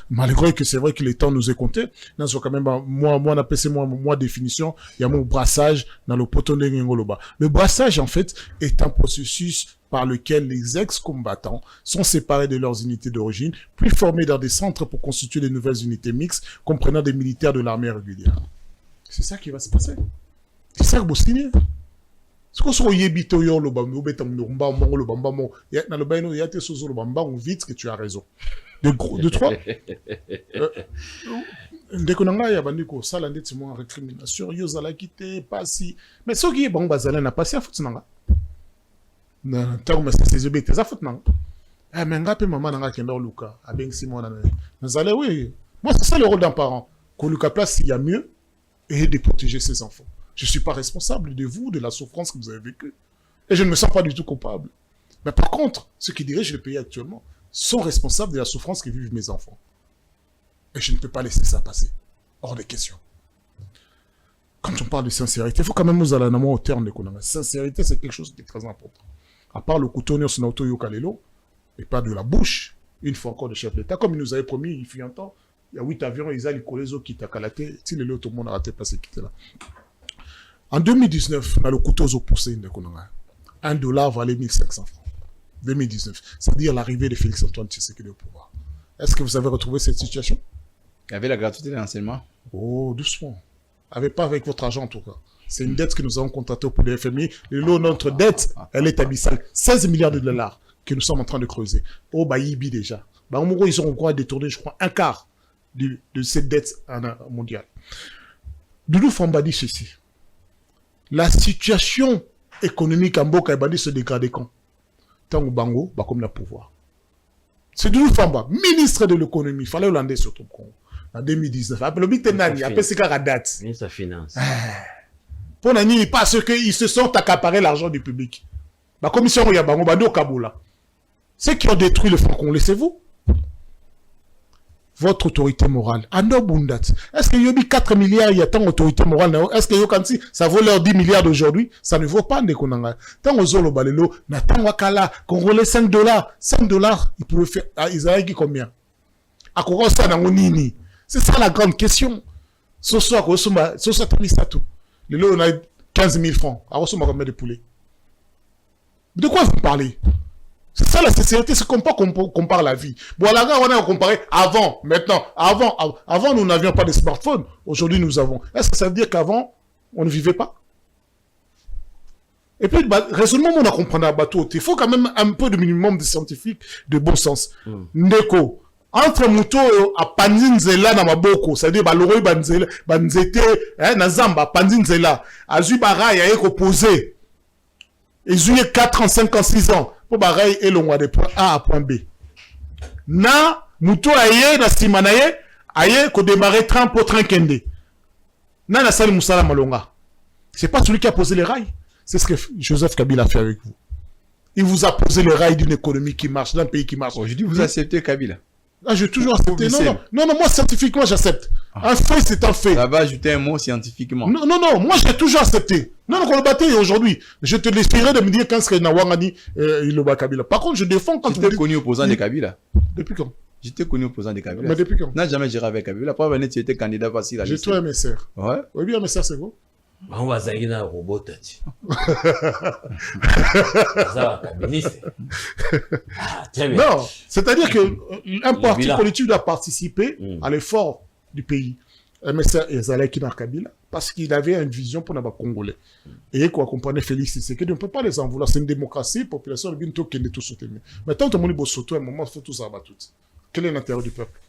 malgré que c'est vrai que les temps nous est compté, quand même, moi, définition, il y a mon brassage dans le poteau de Ngoloba. Le brassage, en fait, est un processus par lequel les ex-combattants sont séparés de leurs unités d'origine, puis formés dans des centres pour constituer de nouvelles unités mixtes, comprenant des militaires de l'armée régulière. C'est ça qui va se passer. C'est ça que vous signez. C'est qu'on soit yébito yo le bambou betam le bambou le bambou il y a le baino il y a tes sosos le bambou vite que tu as raison de trois dès qu'on a ya bandiko ça l'année de moi récrimination yo zala quitter pas si mais ce qui est bon bazala n'a pas si à foutre nanga na tant mais c'est bêtes ça foutre nanga ah mais ngape maman nanga kenda luka a ben si moi na zala oui moi c'est ça le rôle d'un parent qu'on luka place s'il y a mieux et de protéger ses enfants. Je ne suis pas responsable de vous, de la souffrance que vous avez vécue. Et je ne me sens pas du tout coupable. Mais par contre, ceux qui dirigent le pays actuellement sont responsables de la souffrance que vivent mes enfants. Et je ne peux pas laisser ça passer. Hors de question. Quand on parle de sincérité, il faut quand même nous aller au terme de Konanga. Sincérité, c'est quelque chose qui est très important. À part le couteau sur notre Yokalelo, et pas de la bouche, une fois encore de chef d'État, comme il nous avait promis, il fut un temps, il y a 8 avions, ils allaient coller les autres qui t'a calaté, si les autres, tout le monde a raté parce qu'ils étaient là. En 2019, on a le couteau au poussé de Konanga. $1 valait 1500 francs. 2019. C'est-à-dire l'arrivée de Félix Antoine Tshisekedi au pouvoir. Est-ce que vous avez retrouvé cette situation? Il y avait la gratuité de l'enseignement. Oh, doucement. Pas avec votre argent en tout cas. C'est une dette que nous avons contractée pour le FMI. Et là, notre dette, elle est abyssale. 16 milliards de dollars que nous sommes en train de creuser. Oh, Bayibi déjà. En gros, ils ont encore détourné, je crois, un quart de cette dette mondiale. Doudou Famba dit ceci. La situation économique en Boka Ebadi se dégrade quand? Tant au Bango, comme le pouvoir. C'est Doudou Famba, ministre de l'économie, il fallait Hollandais sur ton compte. En 2019. Après le Bitenani, après c'est qu'à date. Ministre de la Finance. Pour Nani, parce qu'ils se sont accaparés l'argent du public. La commission Oyabango, Bado Kaboula. Ceux qui ont détruit le franc congolais, c'est vous. Votre autorité morale. Est-ce qu'il y a eu 4 milliards, il y a tant d'autorité morale? Est-ce qu'il y a eu ça vaut leur 10 milliards d'aujourd'hui? Ça ne vaut pas, Ndekonanga. Tant aux Zolo Balelo, Nathan Wakala, Congolais $5. $5, ils pouvaient faire, ils avaient dit combien? À quoi ça dans Nini? C'est ça la grande question. Ce soir, on a 15 15 000 francs. Alors, on va mettre des poulets. De quoi vous parlez? C'est ça la sincérité, c'est comme pas qu'on compare la vie. Bon, là, on a comparé avant, maintenant. Avant, nous n'avions pas de smartphone. Aujourd'hui, nous avons. Est-ce que ça veut dire qu'avant, on ne vivait pas? Et puis, raisonnement, on a compris à bateau. Il faut quand même un peu de minimum de scientifique, de bon sens. Ndeko, entre Mouto à Panzinzela na Maboko, c'est-à-dire, l'oroi banzete, Nazamba, Panzinzela, Azu Bara, il y a opposé. Ils ont eu 4 ans, 5 ans, 6 ans. Pour baraye et l'on de point A à point B. Na, Mouto aye, na simanaye, aye, ko démarrer train pour train kende. Na, na sali Moussala Malonga. C'est pas celui qui a posé les rails. C'est ce que Joseph Kabila a fait avec vous. Il vous a posé les rails d'une économie qui marche, d'un pays qui marche. Aujourd'hui, vous acceptez Kabila? Ah, j'ai toujours accepté. Non, moi, scientifiquement, j'accepte. Un fait, c'est un fait. Ça va ajouter un mot scientifiquement. Non, moi, j'ai toujours accepté. Non, on le battait aujourd'hui. Je te laisserai de me dire quand ce que Nawangani, il le bat Kabila. Par contre, je défends quand tu étais connu opposant de Kabila. Depuis quand? J'étais connu opposant de Kabila. Mais depuis quand? Non, jamais géré avec Kabila. La première année, tu étais candidat facile à J'ai toi et mes sœurs. Ouais. Oui, bien, mes sœurs, c'est quoi? On va s'agir un robot. Non, c'est-à-dire qu'un parti politique doit participer à l'effort du pays. MSR et Zalaki Kabila, parce qu'il avait une vision pour les Congolais. Et quoi, comprenez Félix Tshisekedi, on ne peut pas les en vouloir. C'est une démocratie, la population de Binto qui est tout soutenue. Maintenant, tout le monde est soto, à un moment, il faut tout ça abattre. Quel est l'intérêt du peuple?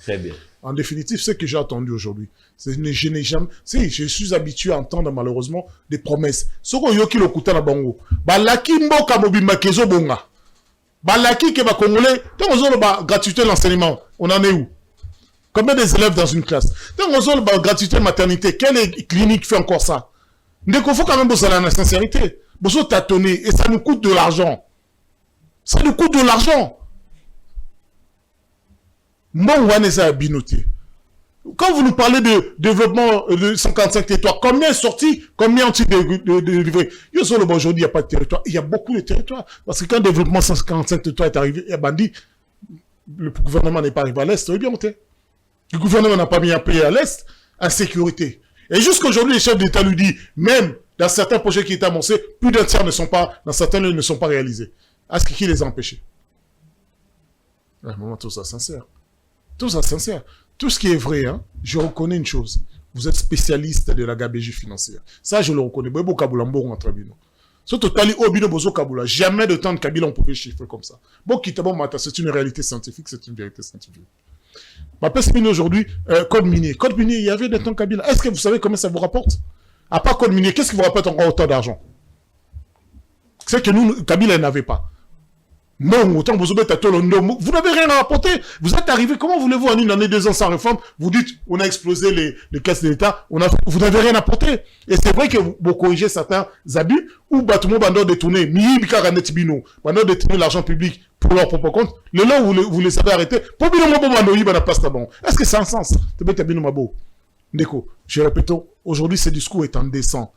Très bien. En définitive, ce que j'ai entendu aujourd'hui, je n'ai jamais... Si, je suis habitué à entendre malheureusement des promesses. Ce qu'on yoki le kuta na bango. Balaki mboka mobimba kezo bonga. Balaki ke ba Congolais, tant on ba gratuité l'enseignement, on en est où? Combien des élèves dans une classe? Tant on ba gratuité maternité, quelle clinique fait encore ça? Il faut quand même bosser la sincérité. Bosser tâtonner, et ça nous coûte de l'argent. Ça nous coûte de l'argent. Quand vous nous parlez de développement de 55 territoires, combien est sorti, combien ont-ils délivré? Aujourd'hui, il n'y a pas de territoire. Il y a beaucoup de territoires. Parce que quand le développement 145 territoires est arrivé, il y a bandit, le gouvernement n'est pas arrivé à l'Est. Le gouvernement n'a pas mis un pays à l'Est, insécurité. Et jusqu'aujourd'hui, les chefs d'État lui disent, même dans certains projets qui étaient annoncés, plus d'un tiers ne sont pas, dans certains lieux ne sont pas réalisés. Est-ce qui les a empêchés? À un moment, tout ça sincère. Tout ça sincère. Tout ce qui est vrai, hein, je reconnais une chose. Vous êtes spécialiste de la gabégie financière. Ça, je le reconnais. Jamais de temps de Kabila, on pouvait chiffrer comme ça. C'est une réalité scientifique, c'est une vérité scientifique. Aujourd'hui, code minier. Code minier, il y avait des temps Kabila. Est-ce que vous savez combien ça vous rapporte? À part code minier, qu'est-ce qui vous rapporte encore autant d'argent? C'est que nous, Kabila n'avait pas. Non, autant vous n'avez rien à rapporter. Vous êtes arrivé, comment voulez-vous en une année, 2 ans sans réforme? Vous dites, on a explosé les caisses de l'État, vous n'avez rien à apporter. Et c'est vrai que vous corrigez certains abus, ou tout le monde va détourner, va détourner l'argent public pour leur propre compte. Le long où vous les avez arrêtés, est-ce que c'est un sens? Je répète, aujourd'hui, ce discours est indécent.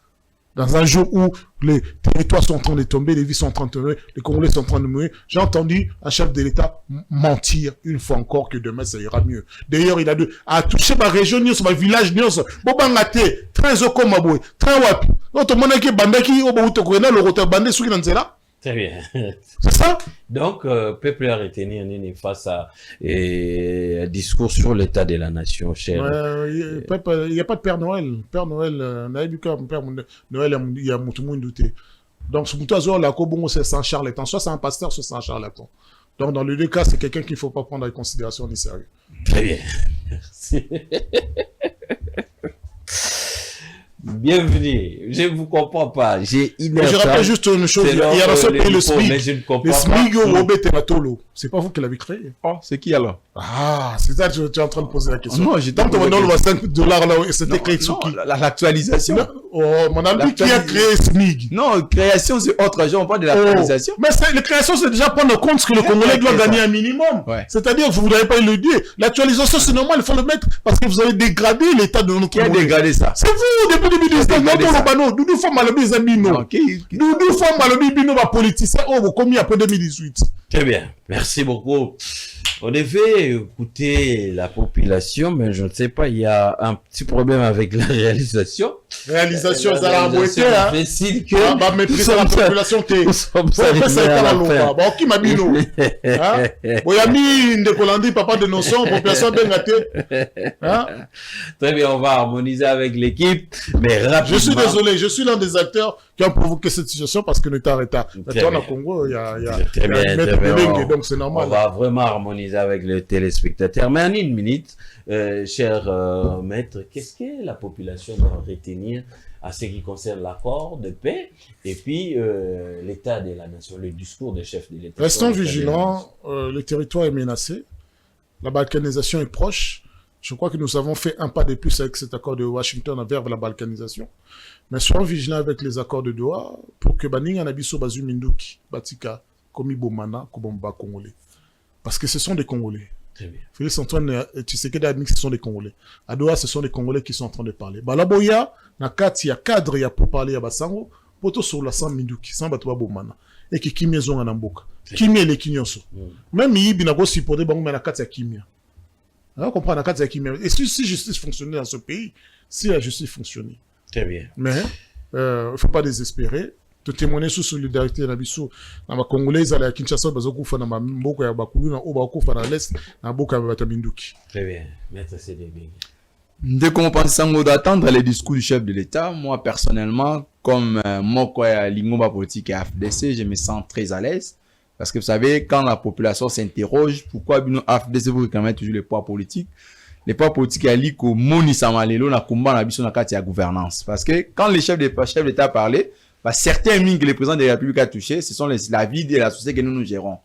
Dans un jour où les territoires sont en train de tomber, les vies sont en train de tomber, les Congolais sont en train de mourir, j'ai entendu un chef de l'État mentir une fois encore que demain ça ira mieux. D'ailleurs, il a touché ma région, ma village, Bobangate, train Zokomaboué, train Wapi. Notre monarchie bandaki, Oboutokouena, le roteur bandé, sous là. Très bien. C'est ça? Donc, peuple a retenu face à un discours sur l'état de la nation, cher. Il n'y a pas de Père Noël. Père Noël, Père Noël, il y a tout le monde douté. Donc, ce bouton la Kobongo, c'est un charlatan. Soit c'est un pasteur, soit c'est un charlatan. Donc, dans les deux cas, c'est quelqu'un qu'il ne faut pas prendre en considération ni sérieux. Très bien. Merci. Bienvenue. Je ne vous comprends pas. J'ai je rappelle juste une chose. Il y a dans ce pays le SMIG. Le SMIG au Robert Tematolo. C'est pas vous qui l'avez créé. Oh, c'est qui alors? Ah, c'est ça que tu es en train de poser la question. Non, j'ai tant que maintenant, le $5 là, c'était créé sur qui? L'actualisation. Oh, mon ami, qui a créé SMIG? Non, création, c'est autre chose. On parle de l'actualisation. Mais la création, c'est déjà prendre compte ce que le Congolais doit gagner un minimum. C'est-à-dire que vous n'avez pas le dire. L'actualisation, c'est normal, il faut le mettre parce que vous avez dégradé l'état de notre Congolais. Qui a dégradé ça? C'est vous, depuis 2019. Nous sommes à l'objet Zabino. Nous sommes à l'objet Bino, ma politicien. Oh, vous commis après 2018. Très bien. Merci beaucoup. On devait écouter la population, mais je ne sais pas, il y a un petit problème avec la réalisation. réalisation ça la beauté hein facile que bah maîtriser la population qui qui m'a mis nous hein boyami ndekolandi papa de notion population bengaté hein. Très bien, on va harmoniser avec l'équipe mais rapidement. Je suis désolé, je suis l'un des acteurs qui ont provoqué cette situation parce que nous étions en retard. Maintenant, au Congo, il y a donc c'est normal. On va vraiment harmoniser avec les téléspectateurs. Mais en une minute, cher maître, qu'est-ce que la population doit retenir à ce qui concerne l'accord de paix et puis l'état de la nation, le discours des chefs de l'État? Restons vigilants, le territoire est menacé, la balkanisation est proche. Je crois que nous avons fait un pas de plus avec cet accord de Washington vers la balkanisation. Mais soyons vigilants avec les accords de Doha pour que Baninga Nabiso Bazu Minduki, Batika, Komi Bomana, Kobomba Congolais. Parce que ce sont des Congolais. Très bien. Félix Antoine Tshisekedi a dit que ce sont des Congolais. À Doha, ce sont des Congolais qui sont en train de parler. Balaboya, Nakati, il y a cadre, il y a pour parler à Basango, poto sur la 100 Minduki, sans Batouba Bomana. Et qui Kimi Zonga Namboka. Kimi et les Kinyonso. Même Yibi n'a pas supporté Bango, mais Nakati a Kimia. Alors, on comprend la carte qui et si justice fonctionnait dans ce pays, si la justice fonctionnait. Très bien. Mais il ne faut pas désespérer. De témoigner sur solidarité dans les Congolais, ils allaient à Kinshasa, ils allaient à Mboko, à Bakulu, à l'Est, à Mboko, à Batamindouki. Très bien. Maître CDB. Dès qu'on pense d'attendre les discours du chef de l'État, moi personnellement, comme Moko et Lingomba politique et AFDC, je me sens très à l'aise. Parce que vous savez, quand la population s'interroge, pourquoi nous AFDC vous réclamez toujours les poids politiques? Les poids politiques, il y a que Moni Samalelo na kumba na biso na kati ya gouvernance. Parce que quand les chefs d'État parlaient, bah, certains mines que le président de la République a touché, ce sont la vie de la société que nous gérons.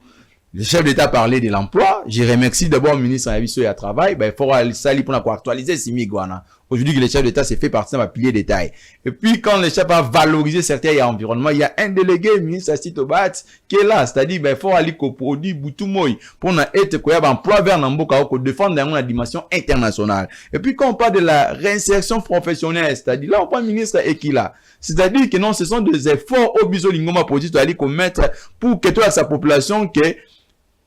Le chef d'État parlait de l'emploi. Je remercie d'abord le ministre de la Travail. Ben, il faut aller pour actualiser Simiguana. Aujourd'hui, que le chef d'État s'est fait partie d'un pilier détail. Et puis, quand le chef a valorisé certains environnements, il y a un délégué, le ministre Astitobat, qui est là. C'est-à-dire, ben, il faut aller au produit Boutumoy pour être quoi, emploi vers Namboka, pour défendre dans la dimension internationale. Et puis, quand on parle de la réinsertion professionnelle, c'est-à-dire, là, on parle ministre Ekila. C'est-à-dire que non, ce sont des efforts au biso lingoma politique, c'est-à-dire qu'on mette pour que toute sa population que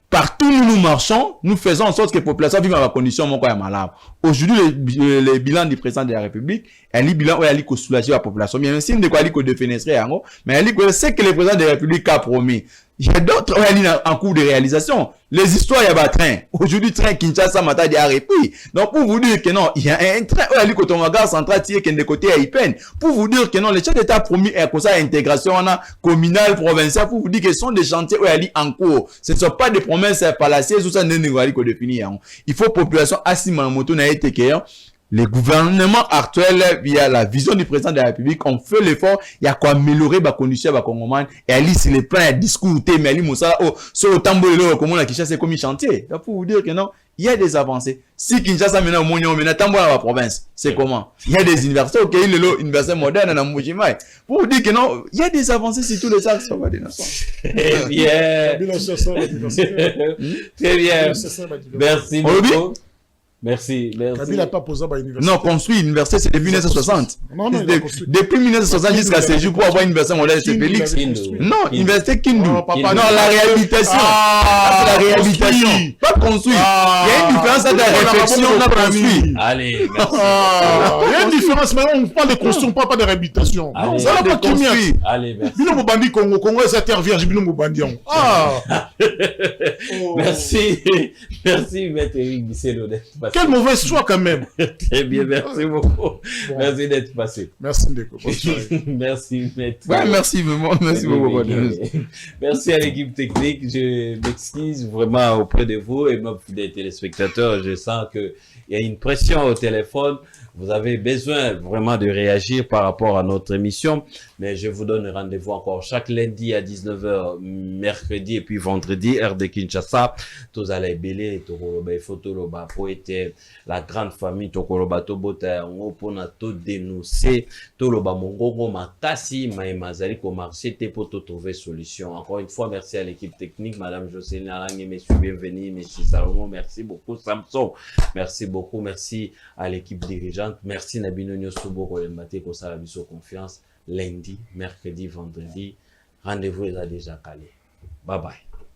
partout où nous marchons, nous faisons en sorte que la population vive dans la condition malade. Aujourd'hui, le bilan du président de la République, un bilan où il y a soulager la population. Bien sûr, de quoi il défenestrer, mais il c'est que le président de la République a promis. Il y a d'autres en cours de réalisation. Les histoires, il y a un train. Aujourd'hui, train Kinshasa, Matadi, Arepi. Donc, pour vous dire que non, il y a un train où il y a côté gare central, qui est de côté à Ipen. Pour vous dire que non, les chefs d'État a promis comme ça, intégration communale, provinciale, pour vous dire que ce sont des chantiers où il y a en cours. Ce ne sont pas des promesses palacieuses ou ça n'est pas définir. Il faut population assis dans la moto, n'a été que les gouvernements actuels, via la vision du président de la République, ont fait l'effort, il y a quoi améliorer la condition de la Congoman, et ali, c'est le plan, discours, mais ali, Moussa, sur le tambour, comment la Kinshasa, c'est comme un chantier. Là, pour vous dire que non, il y a des avancées. Si Kinshasa, maintenant, au maintenant, tambour, la province, c'est comment? Il y a des universités, ok, il y a des universités modernes, dans Mujimai. Pour vous dire que non, il y a des avancées sur tous les axes, ça va des nations. Très bien. Très bien. Merci beaucoup. Merci. Kabila n'a pas posé à l'université. Non, construit l'université, c'est depuis 1960. Non, depuis 1960 jusqu'à ce jour pour avoir une université moderne, c'est Félix. Non, université Kindu. Non, la réhabilitation. C'est la réhabilitation. Pas construit. Il y a une différence entre la réflexion et la construit. Allez, merci. Il y a une différence, mais on parle de construction, on ne parle pas de réhabilitation. Ça va pas construit. Allez, merci. Bino Mobandi Congo, Congo est terre vierge, Bino Mobandi. Merci, Maître Eric Bisselo d'être passé. Quelle mauvaise foi quand même. Très bien, merci beaucoup. Merci d'être passé. Merci Ndeko. Merci Maître. Ouais, merci beaucoup. Merci à l'équipe technique. Je m'excuse vraiment auprès de vous et même des téléspectateurs. Je sens qu'il y a une pression au téléphone. Vous avez besoin vraiment de réagir par rapport à notre émission, mais je vous donne rendez-vous encore chaque lundi à 19h, mercredi et puis vendredi, heure de Kinshasa. Tous allez belé, tokoloba fotoloba poète, la grande famille tokoloba tobota on pona to dénoncer, toloba mongongo makasi maimazali ko marché te pour trouver solution. Encore une fois, merci à l'équipe technique, Madame Jocelyne Alang et Monsieur bienvenue, Monsieur Salomon, merci beaucoup Samson, merci beaucoup, merci à l'équipe dirigeante. Merci Nabino Nyosubo Kolembate pour ça la mission confiance lundi, mercredi, vendredi. Rendez-vous est déjà calé. Bye bye.